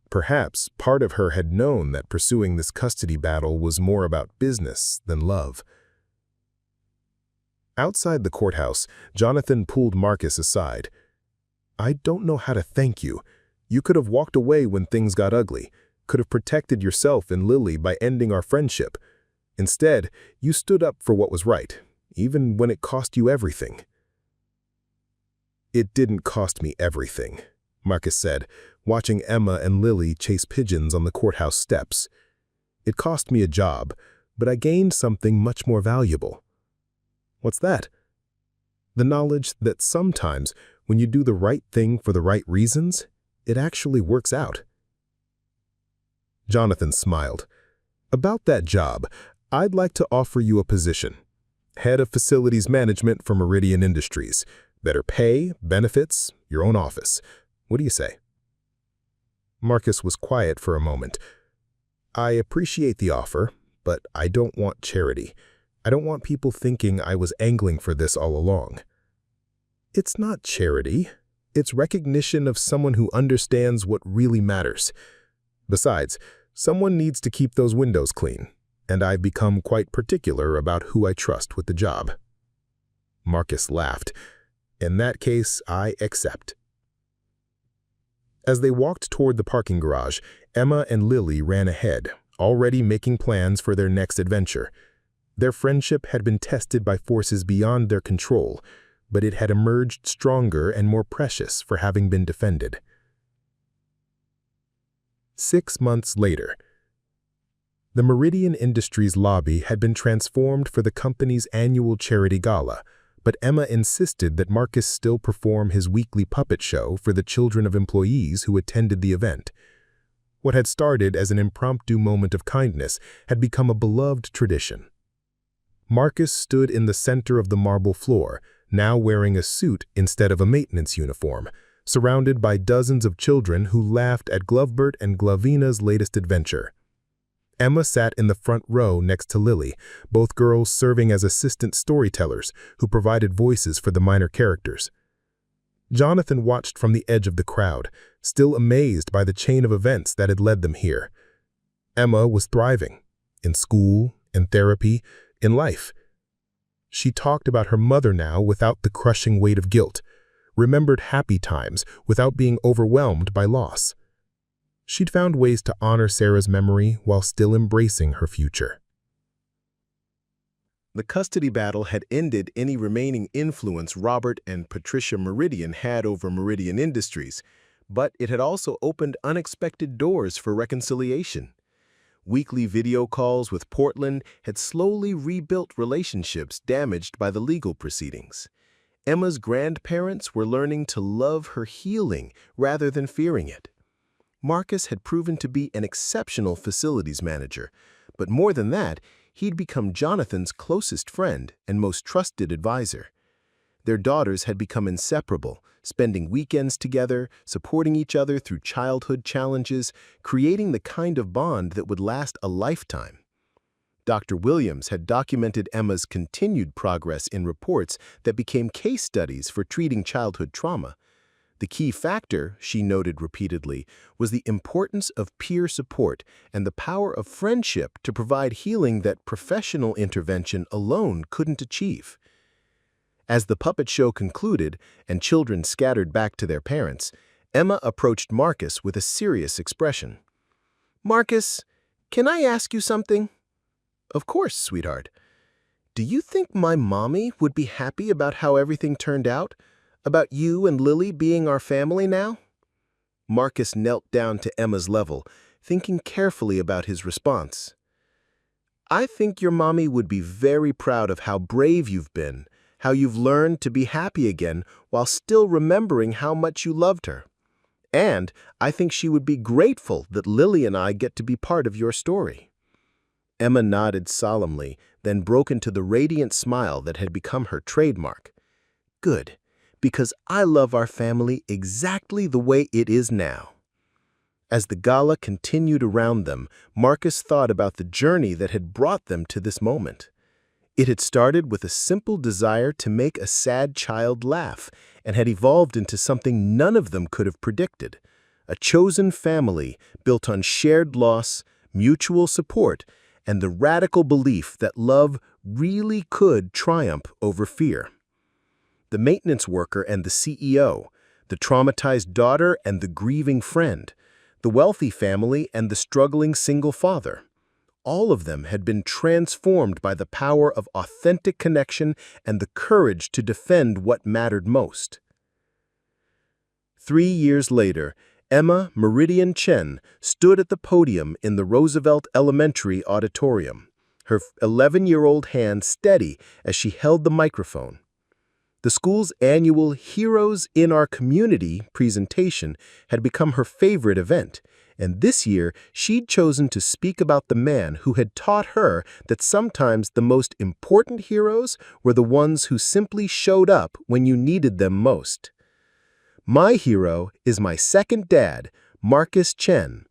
Perhaps part of her had known that pursuing this custody battle was more about business than love. Outside the courthouse, Jonathan pulled Marcus aside. "I don't know how to thank you. You could have walked away when things got ugly, could have protected yourself and Lily by ending our friendship. Instead, you stood up for what was right, even when it cost you everything." "It didn't cost me everything," Marcus said, watching Emma and Lily chase pigeons on the courthouse steps. "It cost me a job, but I gained something much more valuable." "What's that?" "The knowledge that sometimes, when you do the right thing for the right reasons, it actually works out." Jonathan smiled. "About that job, I'd like to offer you a position. Head of Facilities Management for Meridian Industries. Better pay, benefits, your own office. What do you say?" Marcus was quiet for a moment. "I appreciate the offer, but I don't want charity. I don't want people thinking I was angling for this all along." "It's not charity. It's recognition of someone who understands what really matters. Besides, someone needs to keep those windows clean, and I've become quite particular about who I trust with the job." Marcus laughed. "In that case, I accept." As they walked toward the parking garage, Emma and Lily ran ahead, already making plans for their next adventure. Their friendship had been tested by forces beyond their control, but it had emerged stronger and more precious for having been defended. 6 months later, the Meridian Industries lobby had been transformed for the company's annual charity gala, but Emma insisted that Marcus still perform his weekly puppet show for the children of employees who attended the event. What had started as an impromptu moment of kindness had become a beloved tradition. Marcus stood in the center of the marble floor, now wearing a suit instead of a maintenance uniform, surrounded by dozens of children who laughed at Glovebert and Glovina's latest adventure. Emma sat in the front row next to Lily, both girls serving as assistant storytellers who provided voices for the minor characters. Jonathan watched from the edge of the crowd, still amazed by the chain of events that had led them here. Emma was thriving, in school, in therapy, in life. She talked about her mother now without the crushing weight of guilt, remembered happy times without being overwhelmed by loss. She'd found ways to honor Sarah's memory while still embracing her future. The custody battle had ended any remaining influence Robert and Patricia Meridian had over Meridian Industries, but it had also opened unexpected doors for reconciliation. Weekly video calls with Portland had slowly rebuilt relationships damaged by the legal proceedings. Emma's grandparents were learning to love her healing rather than fearing it. Marcus had proven to be an exceptional facilities manager, but more than that, he'd become Jonathan's closest friend and most trusted advisor. Their daughters had become inseparable, spending weekends together, supporting each other through childhood challenges, creating the kind of bond that would last a lifetime. Dr. Williams had documented Emma's continued progress in reports that became case studies for treating childhood trauma. The key factor, she noted repeatedly, was the importance of peer support and the power of friendship to provide healing that professional intervention alone couldn't achieve. As the puppet show concluded and children scattered back to their parents, Emma approached Marcus with a serious expression. "Marcus, can I ask you something?" "Of course, sweetheart." "Do you think my mommy would be happy about how everything turned out? About you and Lily being our family now?" Marcus knelt down to Emma's level, thinking carefully about his response. "I think your mommy would be very proud of how brave you've been, how you've learned to be happy again while still remembering how much you loved her. And I think she would be grateful that Lily and I get to be part of your story." Emma nodded solemnly, then broke into the radiant smile that had become her trademark. "Good. Because I love our family exactly the way it is now." As the gala continued around them, Marcus thought about the journey that had brought them to this moment. It had started with a simple desire to make a sad child laugh and had evolved into something none of them could have predicted. A chosen family built on shared loss, mutual support, and the radical belief that love really could triumph over fear. The maintenance worker and the CEO, the traumatized daughter and the grieving friend, the wealthy family and the struggling single father. All of them had been transformed by the power of authentic connection and the courage to defend what mattered most. 3 years later, Emma Meridian Chen stood at the podium in the Roosevelt Elementary auditorium, her 11-year-old hand steady as she held the microphone. The school's annual Heroes in Our Community presentation had become her favorite event, and this year she'd chosen to speak about the man who had taught her that sometimes the most important heroes were the ones who simply showed up when you needed them most. My hero is my second dad, Marcus Chen.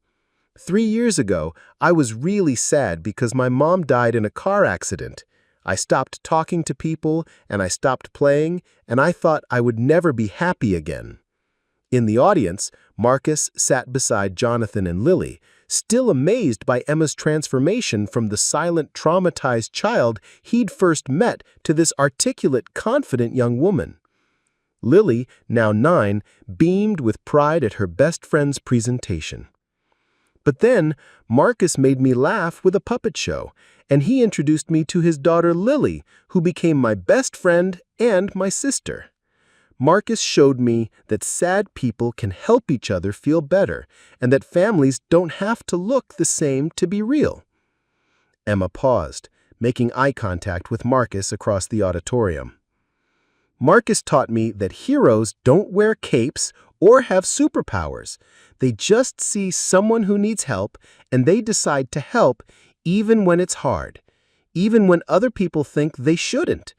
3 years ago, I was really sad because my mom died in a car accident. I stopped talking to people, and I stopped playing, and I thought I would never be happy again. In the audience, Marcus sat beside Jonathan and Lily, still amazed by Emma's transformation from the silent, traumatized child he'd first met to this articulate, confident young woman. Lily, now 9, beamed with pride at her best friend's presentation. But then, Marcus made me laugh with a puppet show, and he introduced me to his daughter Lily, who became my best friend and my sister. Marcus showed me that sad people can help each other feel better, and that families don't have to look the same to be real. Emma paused, making eye contact with Marcus across the auditorium. Marcus taught me that heroes don't wear capes or have superpowers. They just see someone who needs help, and they decide to help even when it's hard, even when other people think they shouldn't,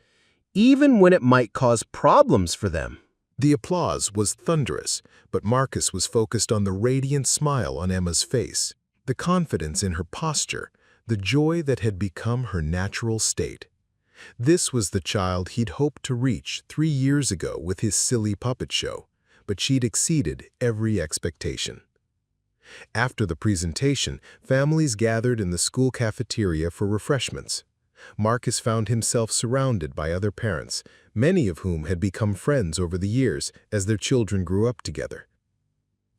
even when it might cause problems for them. The applause was thunderous, but Marcus was focused on the radiant smile on Emma's face, the confidence in her posture, the joy that had become her natural state. This was the child he'd hoped to reach 3 years ago with his silly puppet show, but she'd exceeded every expectation. After the presentation, families gathered in the school cafeteria for refreshments. Marcus found himself surrounded by other parents, many of whom had become friends over the years as their children grew up together.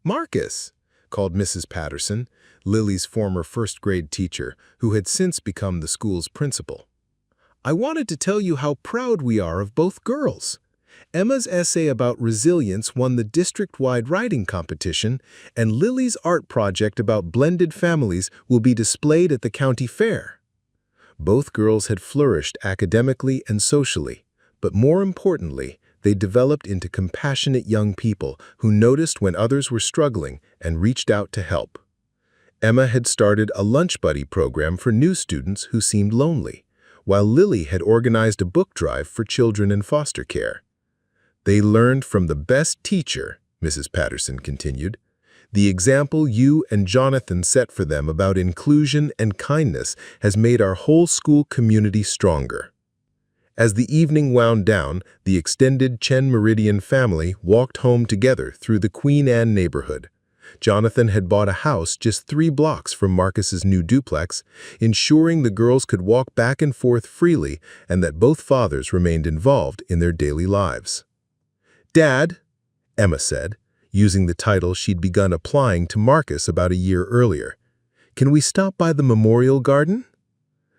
"Marcus," called Mrs. Patterson, Lily's former first-grade teacher, who had since become the school's principal. "I wanted to tell you how proud we are of both girls. Emma's essay about resilience won the district-wide writing competition, and Lily's art project about blended families will be displayed at the county fair." Both girls had flourished academically and socially, but more importantly, they developed into compassionate young people who noticed when others were struggling and reached out to help. Emma had started a lunch buddy program for new students who seemed lonely, while Lily had organized a book drive for children in foster care. "They learned from the best teacher," Mrs. Patterson continued. "The example you and Jonathan set for them about inclusion and kindness has made our whole school community stronger." As the evening wound down, the extended Chen Meridian family walked home together through the Queen Anne neighborhood. Jonathan had bought a house just 3 blocks from Marcus's new duplex, ensuring the girls could walk back and forth freely and that both fathers remained involved in their daily lives. "Dad," Emma said, using the title she'd begun applying to Marcus about a year earlier, "can we stop by the Memorial Garden?"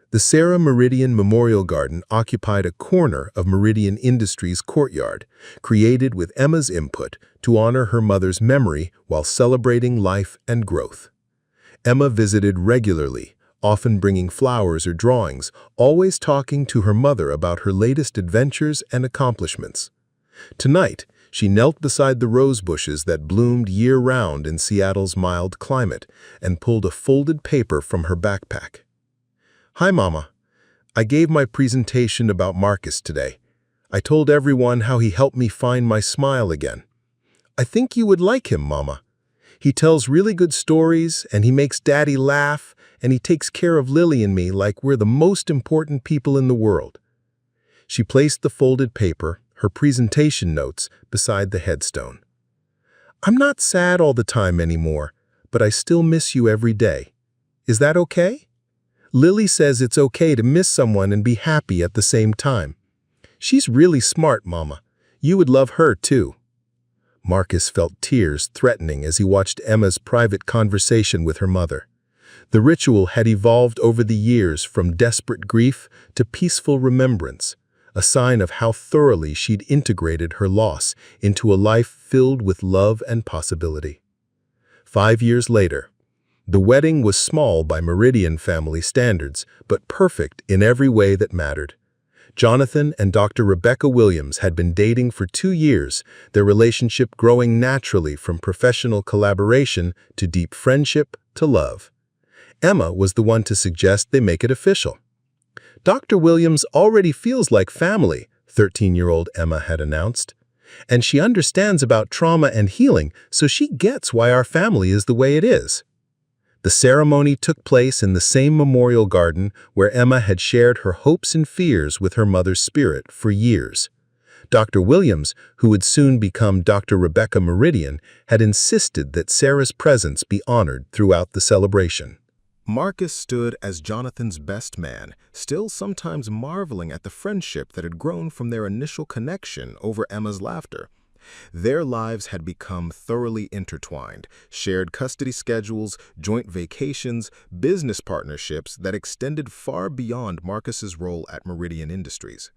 The Sarah Meridian Memorial Garden occupied a corner of Meridian Industries' courtyard, created with Emma's input to honor her mother's memory while celebrating life and growth. Emma visited regularly, often bringing flowers or drawings, always talking to her mother about her latest adventures and accomplishments. Tonight, she knelt beside the rose bushes that bloomed year-round in Seattle's mild climate and pulled a folded paper from her backpack. "Hi, Mama. I gave my presentation about Marcus today. I told everyone how he helped me find my smile again. I think you would like him, Mama. He tells really good stories, and he makes Daddy laugh, and he takes care of Lily and me like we're the most important people in the world." She placed the folded paper, her presentation notes, beside the headstone. "I'm not sad all the time anymore, but I still miss you every day. Is that okay?" Lily says it's okay to miss someone and be happy at the same time. "She's really smart, Mama. You would love her, too." Marcus felt tears threatening as he watched Emma's private conversation with her mother. The ritual had evolved over the years from desperate grief to peaceful remembrance, a sign of how thoroughly she'd integrated her loss into a life filled with love and possibility. 5 years later, the wedding was small by Meridian family standards, but perfect in every way that mattered. Jonathan and Dr. Rebecca Williams had been dating for 2 years, their relationship growing naturally from professional collaboration to deep friendship to love. Emma was the one to suggest they make it official. "Dr. Williams already feels like family," 13-year-old Emma had announced. "And she understands about trauma and healing, so she gets why our family is the way it is." The ceremony took place in the same memorial garden where Emma had shared her hopes and fears with her mother's spirit for years. Dr. Williams, who would soon become Dr. Rebecca Meridian, had insisted that Sarah's presence be honored throughout the celebration. Marcus stood as Jonathan's best man, still sometimes marveling at the friendship that had grown from their initial connection over Emma's laughter. Their lives had become thoroughly intertwined, shared custody schedules, joint vacations, business partnerships that extended far beyond Marcus's role at Meridian Industries.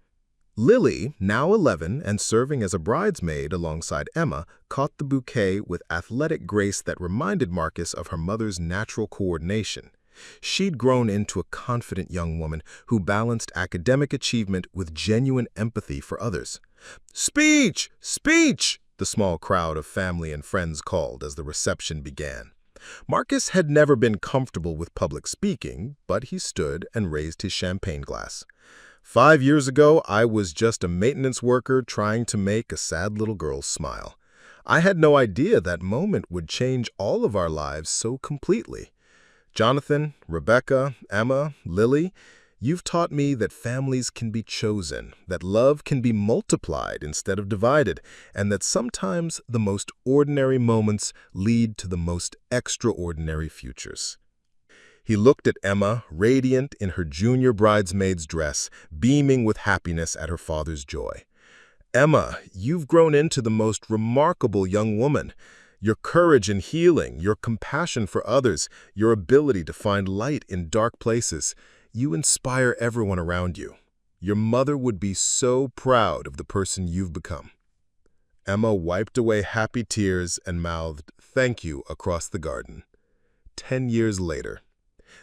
Lily, now 11 and serving as a bridesmaid alongside Emma, caught the bouquet with athletic grace that reminded Marcus of her mother's natural coordination. She'd grown into a confident young woman who balanced academic achievement with genuine empathy for others. "Speech! Speech!" the small crowd of family and friends called as the reception began. Marcus had never been comfortable with public speaking, but he stood and raised his champagne glass. "5 years ago, I was just a maintenance worker trying to make a sad little girl smile. I had no idea that moment would change all of our lives so completely. Jonathan, Rebecca, Emma, Lily, you've taught me that families can be chosen, that love can be multiplied instead of divided, and that sometimes the most ordinary moments lead to the most extraordinary futures." He looked at Emma, radiant in her junior bridesmaid's dress, beaming with happiness at her father's joy. "Emma, you've grown into the most remarkable young woman. Your courage in healing, your compassion for others, your ability to find light in dark places, you inspire everyone around you. Your mother would be so proud of the person you've become." Emma wiped away happy tears and mouthed, "Thank you," across the garden. 10 years later,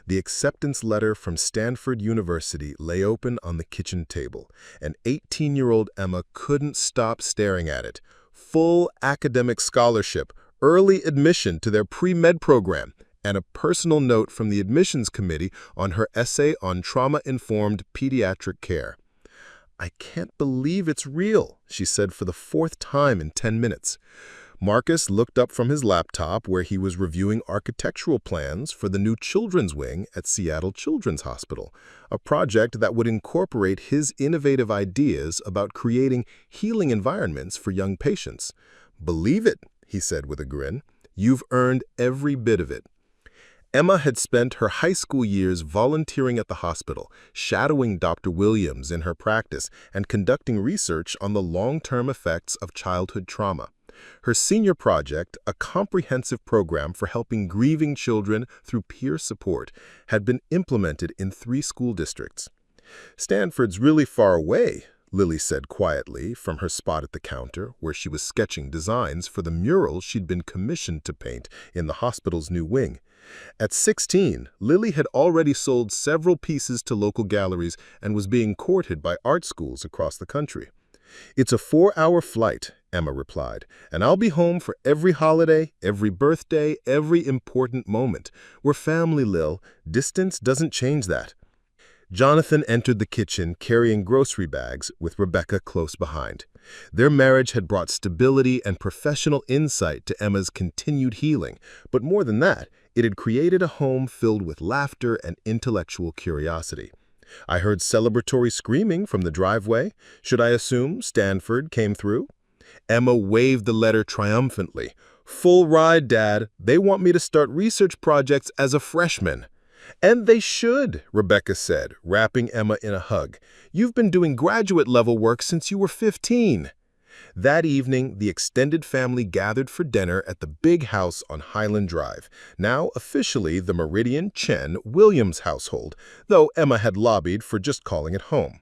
the acceptance letter from Stanford University lay open on the kitchen table, and 18-year-old Emma couldn't stop staring at it. Full academic scholarship, early admission to their pre-med program, and a personal note from the admissions committee on her essay on trauma-informed pediatric care. "I can't believe it's real," she said for the 4th time in 10 minutes. Marcus looked up from his laptop where he was reviewing architectural plans for the new children's wing at Seattle Children's Hospital, a project that would incorporate his innovative ideas about creating healing environments for young patients. "Believe it," he said with a grin. "You've earned every bit of it." Emma had spent her high school years volunteering at the hospital, shadowing Dr. Williams in her practice and conducting research on the long-term effects of childhood trauma. Her senior project, a comprehensive program for helping grieving children through peer support, had been implemented in 3 school districts. "Stanford's really far away," Lily said quietly from her spot at the counter where she was sketching designs for the mural she'd been commissioned to paint in the hospital's new wing. At 16, Lily had already sold several pieces to local galleries and was being courted by art schools across the country. "It's a 4-hour flight," Emma replied, "and I'll be home for every holiday, every birthday, every important moment. We're family, Lil. Distance doesn't change that." Jonathan entered the kitchen carrying grocery bags with Rebecca close behind. Their marriage had brought stability and professional insight to Emma's continued healing, but more than that, it had created a home filled with laughter and intellectual curiosity. I heard celebratory screaming from the driveway. Should I assume Stanford came through? Emma waved the letter triumphantly. "Full ride, Dad. They want me to start research projects as a freshman." "And they should," Rebecca said, wrapping Emma in a hug. "You've been doing graduate-level work since you were 15. That evening, the extended family gathered for dinner at the big house on Highland Drive, now officially the Meridian Chen Williams household, though Emma had lobbied for just calling it home.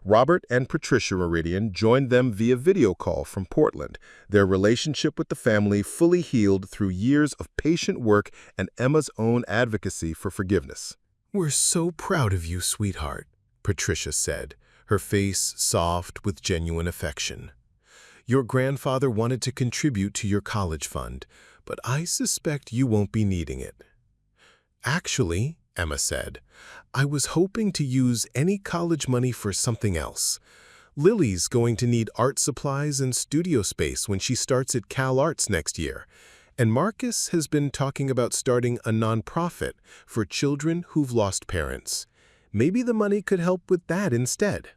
Robert and Patricia Meridian joined them via video call from Portland, their relationship with the family fully healed through years of patient work and Emma's own advocacy for forgiveness. "We're so proud of you, sweetheart," Patricia said, her face soft with genuine affection. "Your grandfather wanted to contribute to your college fund, but I suspect you won't be needing it." "Actually," Emma said, "I was hoping to use any college money for something else. Lily's going to need art supplies and studio space when she starts at Cal Arts next year, and Marcus has been talking about starting a nonprofit for children who've lost parents. Maybe the money could help with that instead."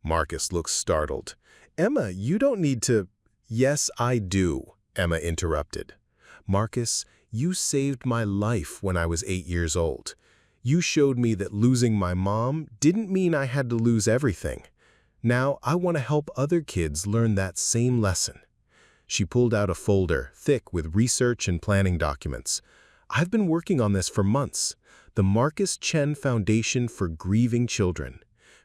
Marcus looked startled. "Emma, you don't need to—" "Yes, I do," Emma interrupted. "Marcus, you saved my life when I was 8 years old. You showed me that losing my mom didn't mean I had to lose everything. Now I want to help other kids learn that same lesson." She pulled out a folder, thick with research and planning documents. "I've been working on this for months. The Marcus Chen Foundation for Grieving Children.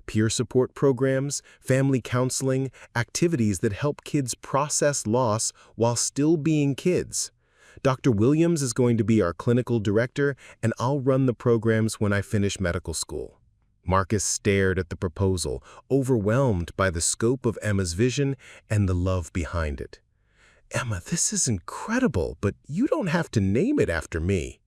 Peer support programs, family counseling, activities that help kids process loss while still being kids. Dr. Williams is going to be our clinical director, and I'll run the programs when I finish medical school." Marcus stared at the proposal, overwhelmed by the scope of Emma's vision and the love behind it. "Emma, this is incredible, but you don't have to name it after me."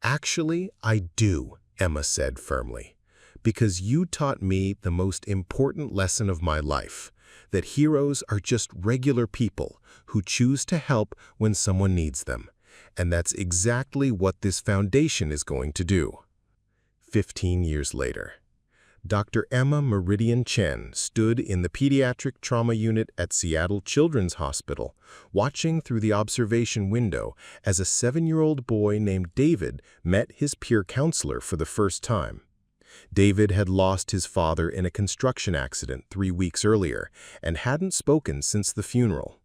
"Actually, I do," Emma said firmly, "because you taught me the most important lesson of my life, that heroes are just regular people who choose to help when someone needs them. And that's exactly what this foundation is going to do." 15 years later, Dr. Emma Meridian Chen stood in the pediatric trauma unit at Seattle Children's Hospital, watching through the observation window as a 7-year-old boy named David met his peer counselor for the first time. David had lost his father in a construction accident 3 weeks earlier and hadn't spoken since the funeral.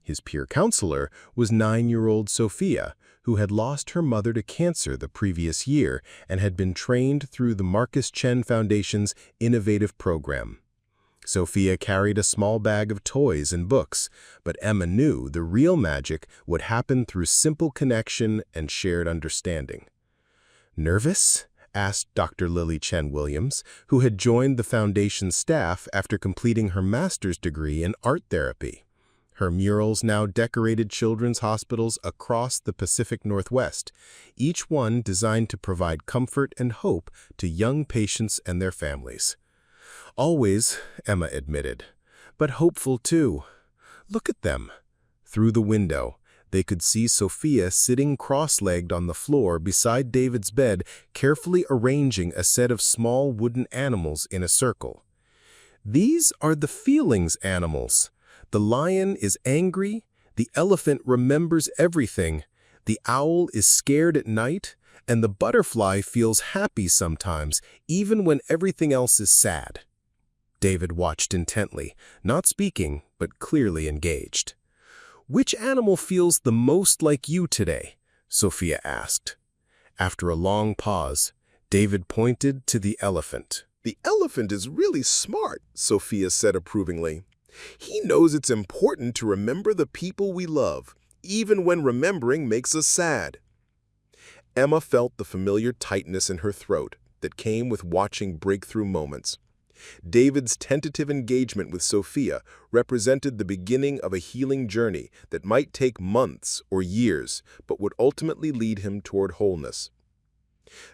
His peer counselor was 9-year-old Sophia, who had lost her mother to cancer the previous year and had been trained through the Marcus Chen Foundation's innovative program. Sophia carried a small bag of toys and books, but Emma knew the real magic would happen through simple connection and shared understanding. "Nervous?" asked Dr. Lily Chen Williams, who had joined the foundation's staff after completing her master's degree in art therapy. Her murals now decorated children's hospitals across the Pacific Northwest, each one designed to provide comfort and hope to young patients and their families. "Always," Emma admitted, "but hopeful too. Look at them." Through the window, they could see Sophia sitting cross-legged on the floor beside David's bed, carefully arranging a set of small wooden animals in a circle. "These are the feelings animals. The lion is angry, the elephant remembers everything, the owl is scared at night, and the butterfly feels happy sometimes, even when everything else is sad." David watched intently, not speaking, but clearly engaged. "Which animal feels the most like you today?" Sophia asked. After a long pause, David pointed to the elephant. "The elephant is really smart," Sophia said approvingly. "He knows it's important to remember the people we love, even when remembering makes us sad." Emma felt the familiar tightness in her throat that came with watching breakthrough moments. David's tentative engagement with Sophia represented the beginning of a healing journey that might take months or years, but would ultimately lead him toward wholeness.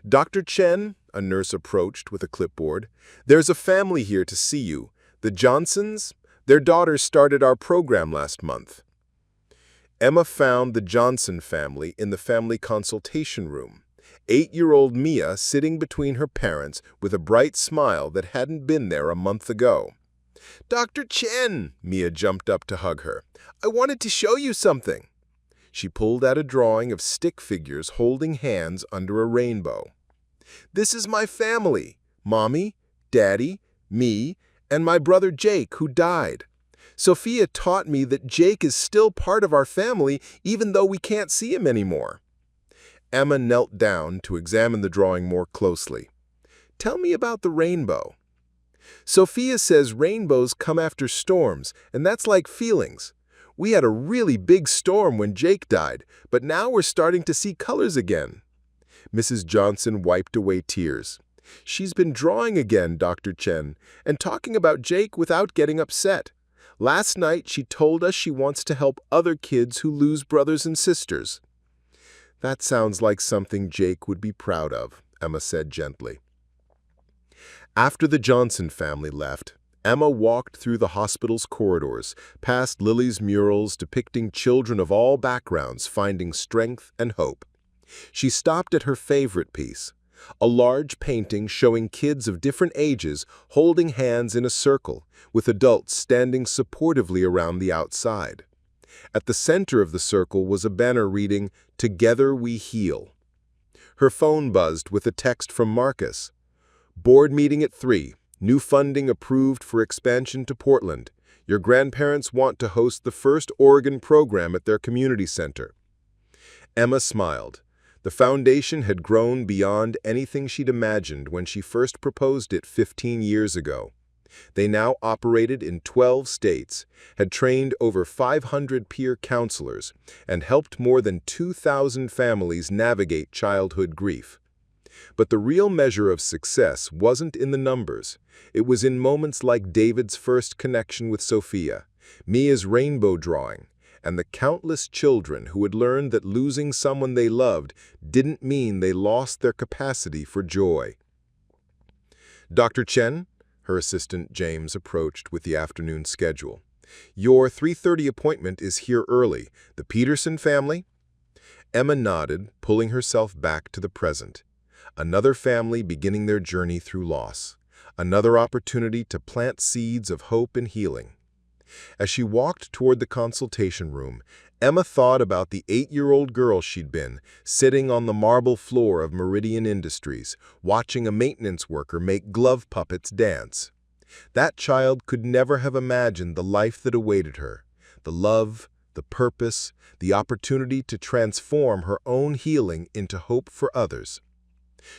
"Dr. Chen," a nurse approached with a clipboard, "there's a family here to see you. The Johnsons, Their daughter started our program last month. Emma found the Johnson family in the family consultation room. 8-year-old Mia sitting between her parents with a bright smile that hadn't been there a month ago. "Dr. Chen," Mia jumped up to hug her. "I wanted to show you something." She pulled out a drawing of stick figures holding hands under a rainbow. "This is my family, Mommy, Daddy, me, and my brother Jake, who died. Sophia taught me that Jake is still part of our family even though we can't see him anymore." Emma knelt down to examine the drawing more closely. "Tell me about the rainbow." "Sophia says rainbows come after storms, and that's like feelings. We had a really big storm when Jake died, but now we're starting to see colors again." Mrs. Johnson wiped away tears. "She's been drawing again, Dr. Chen, and talking about Jake without getting upset. Last night she told us she wants to help other kids who lose brothers and sisters." "That sounds like something Jake would be proud of," Emma said gently. After the Johnson family left, Emma walked through the hospital's corridors, past Lily's murals depicting children of all backgrounds finding strength and hope. She stopped at her favorite piece, a large painting showing kids of different ages holding hands in a circle, with adults standing supportively around the outside. At the center of the circle was a banner reading, "Together we heal." Her phone buzzed with a text from Marcus. "Board meeting at 3. New funding approved for expansion to Portland. Your grandparents want to host the first Oregon program at their community center." Emma smiled. The foundation had grown beyond anything she'd imagined when she first proposed it 15 years ago. They now operated in 12 states, had trained over 500 peer counselors, and helped more than 2,000 families navigate childhood grief. But the real measure of success wasn't in the numbers. It was in moments like David's first connection with Sophia, Mia's rainbow drawing, and the countless children who had learned that losing someone they loved didn't mean they lost their capacity for joy. "Dr. Chen," her assistant James approached with the afternoon schedule. "Your 3:30 appointment is here early. The Peterson family?" Emma nodded, pulling herself back to the present. Another family beginning their journey through loss. Another opportunity to plant seeds of hope and healing. As she walked toward the consultation room, Emma thought about the 8-year-old girl she'd been, sitting on the marble floor of Meridian Industries, watching a maintenance worker make glove puppets dance. That child could never have imagined the life that awaited her, the love, the purpose, the opportunity to transform her own healing into hope for others.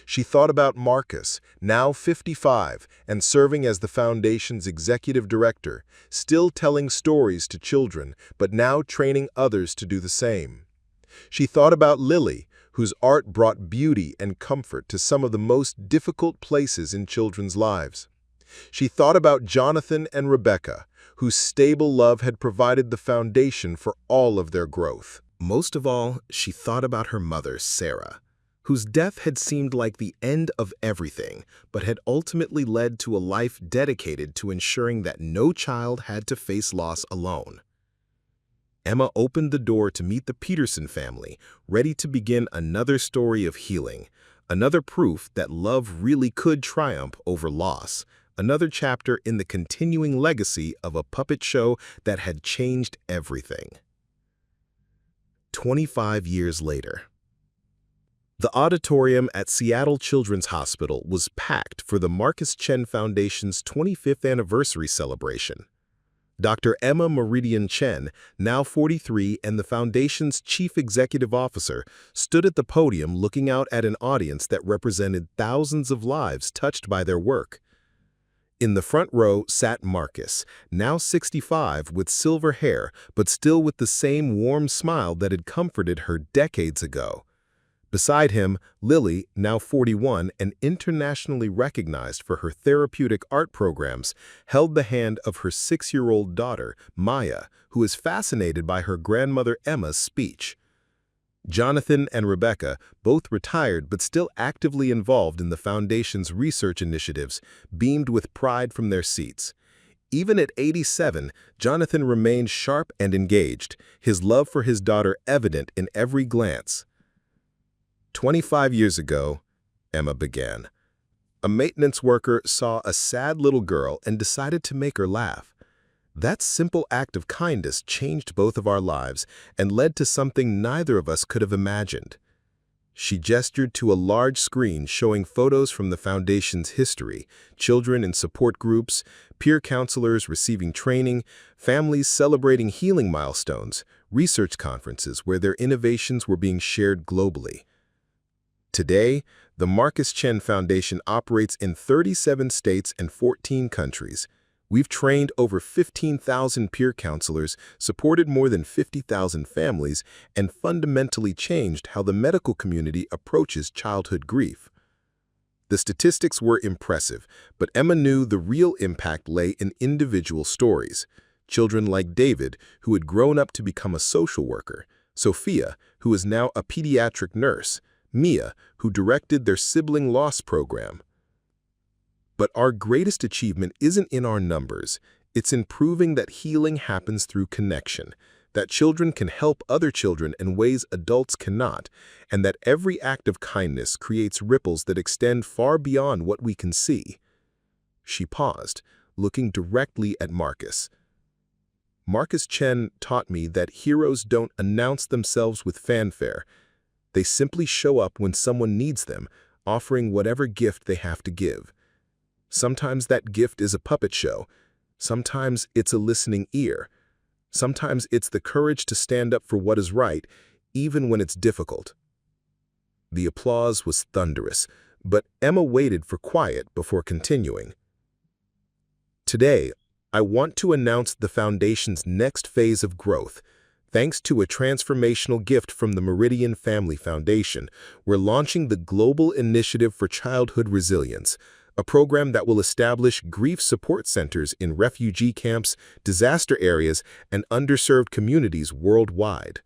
She thought about Marcus, now 55 and serving as the foundation's executive director, still telling stories to children, but now training others to do the same. She thought about Lily, whose art brought beauty and comfort to some of the most difficult places in children's lives. She thought about Jonathan and Rebecca, whose stable love had provided the foundation for all of their growth. Most of all, she thought about her mother, Sarah, whose death had seemed like the end of everything, but had ultimately led to a life dedicated to ensuring that no child had to face loss alone. Emma opened the door to meet the Peterson family, ready to begin another story of healing, another proof that love really could triumph over loss, another chapter in the continuing legacy of a puppet show that had changed everything. 25 years later. The auditorium at Seattle Children's Hospital was packed for the Marcus Chen Foundation's 25th anniversary celebration. Dr. Emma Meridian Chen, now 43 and the Foundation's chief executive officer, stood at the podium looking out at an audience that represented thousands of lives touched by their work. In the front row sat Marcus, now 65 with silver hair, but still with the same warm smile that had comforted her decades ago. Beside him, Lily, now 41 and internationally recognized for her therapeutic art programs, held the hand of her 6-year-old daughter, Maya, who is fascinated by her grandmother Emma's speech. Jonathan and Rebecca, both retired but still actively involved in the Foundation's research initiatives, beamed with pride from their seats. Even at 87, Jonathan remained sharp and engaged, his love for his daughter evident in every glance. 25 years ago, Emma began. A maintenance worker saw a sad little girl and decided to make her laugh. That simple act of kindness changed both of our lives and led to something neither of us could have imagined. She gestured to a large screen showing photos from the foundation's history, children in support groups, peer counselors receiving training, families celebrating healing milestones, research conferences where their innovations were being shared globally. Today, the Marcus Chen Foundation operates in 37 states and 14 countries. We've trained over 15,000 peer counselors, supported more than 50,000 families, and fundamentally changed how the medical community approaches childhood grief. The statistics were impressive, but Emma knew the real impact lay in individual stories. Children like David, who had grown up to become a social worker, Sophia, who is now a pediatric nurse, Mia, who directed their sibling loss program. But our greatest achievement isn't in our numbers. It's in proving that healing happens through connection, that children can help other children in ways adults cannot, and that every act of kindness creates ripples that extend far beyond what we can see. She paused, looking directly at Marcus. Marcus Chen taught me that heroes don't announce themselves with fanfare. They simply show up when someone needs them, offering whatever gift they have to give. Sometimes that gift is a puppet show. Sometimes it's a listening ear. Sometimes it's the courage to stand up for what is right, even when it's difficult. The applause was thunderous, but Emma waited for quiet before continuing. Today, I want to announce the Foundation's next phase of growth. Thanks to a transformational gift from the Meridian Family Foundation, we're launching the Global Initiative for Childhood Resilience, a program that will establish grief support centers in refugee camps, disaster areas, and underserved communities worldwide.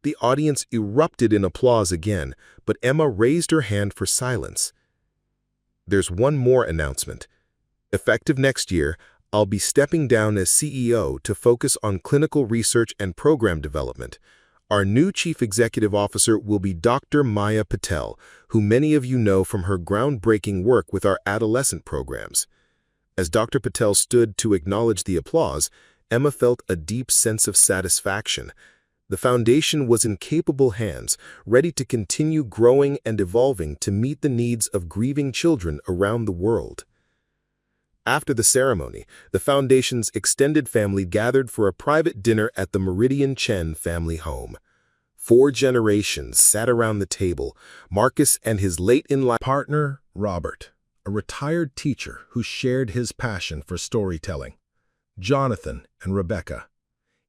The audience erupted in applause again, but Emma raised her hand for silence. There's one more announcement. Effective next year, I'll be stepping down as CEO to focus on clinical research and program development. Our new Chief Executive Officer will be Dr. Maya Patel, who many of you know from her groundbreaking work with our adolescent programs. As Dr. Patel stood to acknowledge the applause, Emma felt a deep sense of satisfaction. The foundation was in capable hands, ready to continue growing and evolving to meet the needs of grieving children around the world. After the ceremony, the Foundation's extended family gathered for a private dinner at the Meridian Chen family home. 4 generations sat around the table, Marcus and his late-in-life Partner, Robert, a retired teacher who shared his passion for storytelling. Jonathan and Rebecca.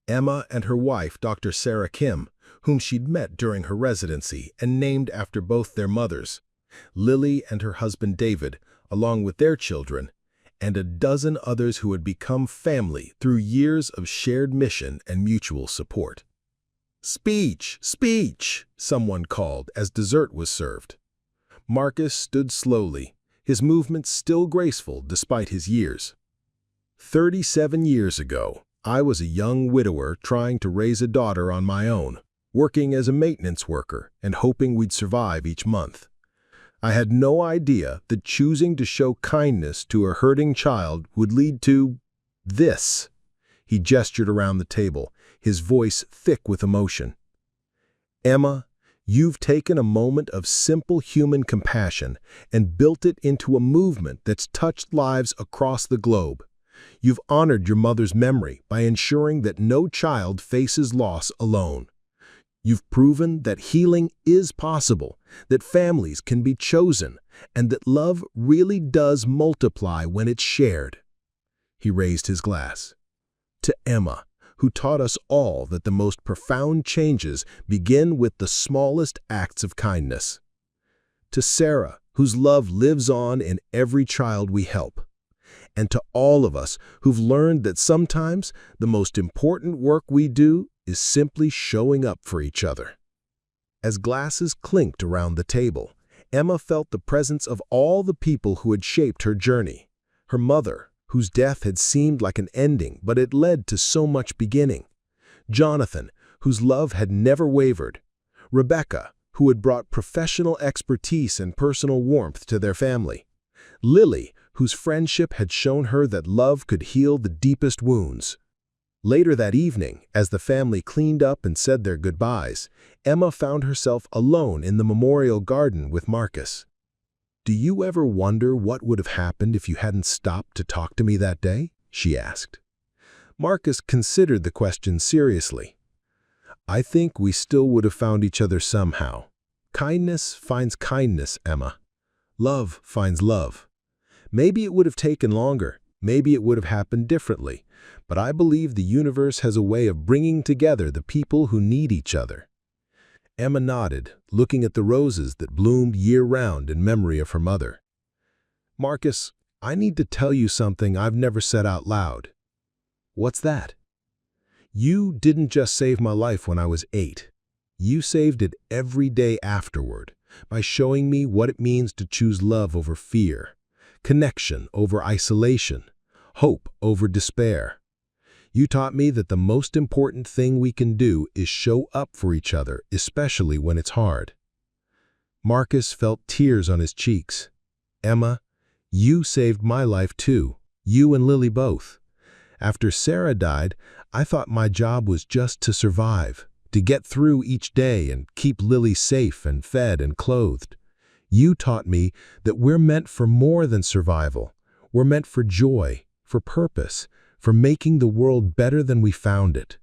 Emma and her wife, Dr. Sarah Kim, whom she'd met during her residency and named after both their mothers. Lily and her husband David, along with their children, and a dozen others who had become family through years of shared mission and mutual support. "Speech! Speech!" someone called as dessert was served. Marcus stood slowly, his movements still graceful despite his years. 37 years ago, I was a young widower trying to raise a daughter on my own, working as a maintenance worker and hoping we'd survive each month. I had no idea that choosing to show kindness to a hurting child would lead to this. He gestured around the table, his voice thick with emotion. Emma, you've taken a moment of simple human compassion and built it into a movement that's touched lives across the globe. You've honored your mother's memory by ensuring that no child faces loss alone. You've proven that healing is possible, that families can be chosen, and that love really does multiply when it's shared. He raised his glass. To Emma, who taught us all that the most profound changes begin with the smallest acts of kindness. To Sarah, whose love lives on in every child we help. And to all of us who've learned that sometimes the most important work we do is simply showing up for each other. As glasses clinked around the table, Emma felt the presence of all the people who had shaped her journey. Her mother, whose death had seemed like an ending, but it led to so much beginning. Jonathan, whose love had never wavered. Rebecca, who had brought professional expertise and personal warmth to their family. Lily, whose friendship had shown her that love could heal the deepest wounds. Later that evening, as the family cleaned up and said their goodbyes, Emma found herself alone in the memorial garden with Marcus. "Do you ever wonder what would have happened if you hadn't stopped to talk to me that day?" she asked. Marcus considered the question seriously. "I think we still would have found each other somehow. Kindness finds kindness, Emma. Love finds love. Maybe it would have taken longer, maybe it would have happened differently, but I believe the universe has a way of bringing together the people who need each other." Emma nodded, looking at the roses that bloomed year-round in memory of her mother. "Marcus, I need to tell you something I've never said out loud." "What's that?" "You didn't just save my life when I was 8. You saved it every day afterward by showing me what it means to choose love over fear, connection over isolation, hope over despair. You taught me that the most important thing we can do is show up for each other, especially when it's hard." Marcus felt tears on his cheeks. "Emma, you saved my life too, you and Lily both. After Sarah died, I thought my job was just to survive, to get through each day and keep Lily safe and fed and clothed. You taught me that we're meant for more than survival. We're meant for joy, for purpose, for making the world better than we found it."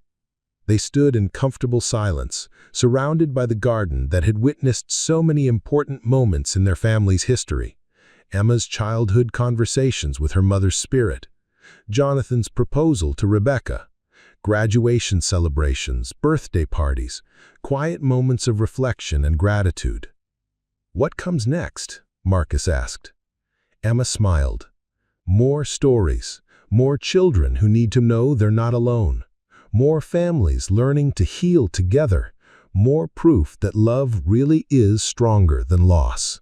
They stood in comfortable silence, surrounded by the garden that had witnessed so many important moments in their family's history. Emma's childhood conversations with her mother's spirit, Jonathan's proposal to Rebecca, graduation celebrations, birthday parties, quiet moments of reflection and gratitude. "What comes next?" Marcus asked. Emma smiled. "More stories. More children who need to know they're not alone. More families learning to heal together. More proof that love really is stronger than loss."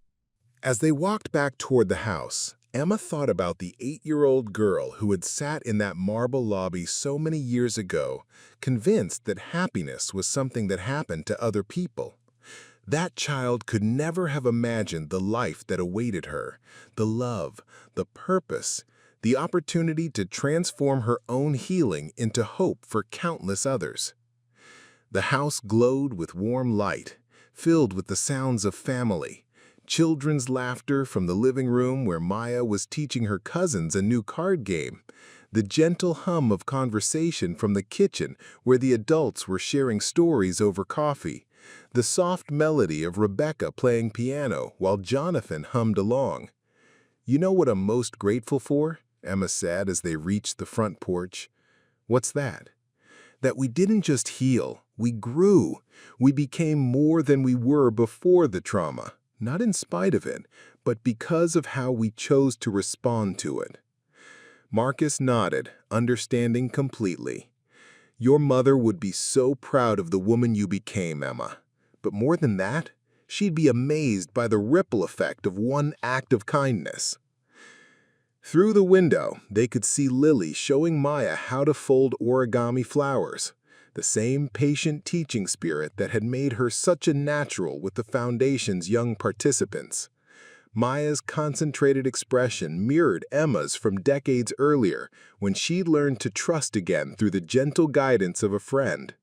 As they walked back toward the house, Emma thought about the 8-year-old girl who had sat in that marble lobby so many years ago, convinced that happiness was something that happened to other people. That child could never have imagined the life that awaited her, the love, the purpose, the opportunity to transform her own healing into hope for countless others. The house glowed with warm light, filled with the sounds of family, children's laughter from the living room where Maya was teaching her cousins a new card game, the gentle hum of conversation from the kitchen where the adults were sharing stories over coffee, the soft melody of Rebecca playing piano while Jonathan hummed along. "You know what I'm most grateful for?" Emma said as they reached the front porch. "What's that?" "That we didn't just heal, we grew. We became more than we were before the trauma, not in spite of it, but because of how we chose to respond to it." Marcus nodded, understanding completely. "Your mother would be so proud of the woman you became, Emma. But more than that, she'd be amazed by the ripple effect of one act of kindness." Through the window, they could see Lily showing Maya how to fold origami flowers, the same patient teaching spirit that had made her such a natural with the Foundation's young participants. Maya's concentrated expression mirrored Emma's from decades earlier, when she'd learned to trust again through the gentle guidance of a friend.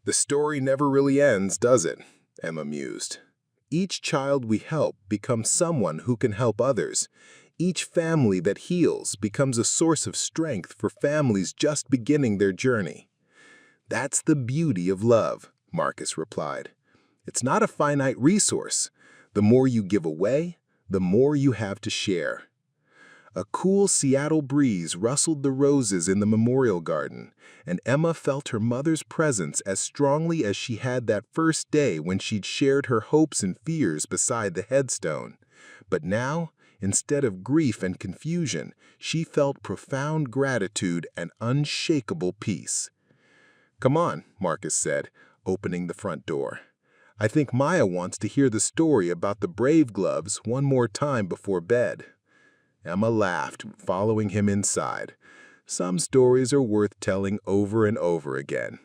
"The story never really ends, does it?" Emma mused. "Each child we help becomes someone who can help others. Each family that heals becomes a source of strength for families just beginning their journey." "That's the beauty of love," Marcus replied. "It's not a finite resource. The more you give away, the more you have to share." A cool Seattle breeze rustled the roses in the memorial garden, and Emma felt her mother's presence as strongly as she had that first day when she'd shared her hopes and fears beside the headstone. But now, instead of grief and confusion, she felt profound gratitude and unshakable peace. "Come on," Marcus said, opening the front door. "I think Maya wants to hear the story about the brave gloves one more time before bed." Emma laughed, following him inside. Some stories are worth telling over and over again.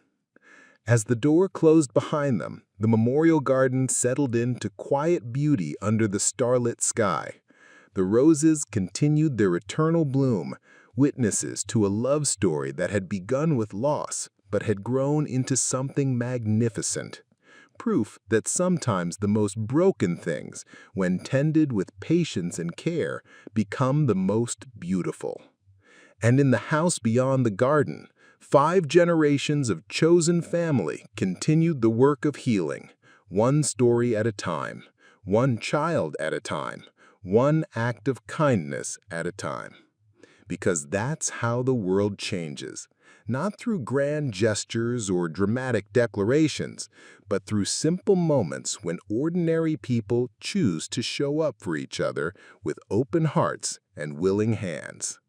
As the door closed behind them, the memorial garden settled into quiet beauty under the starlit sky. The roses continued their eternal bloom, witnesses to a love story that had begun with loss but had grown into something magnificent. Proof that sometimes the most broken things, when tended with patience and care, become the most beautiful. And in the house beyond the garden, 5 generations of chosen family continued the work of healing, one story at a time, one child at a time, one act of kindness at a time. Because that's how the world changes, not through grand gestures or dramatic declarations, but through simple moments when ordinary people choose to show up for each other with open hearts and willing hands.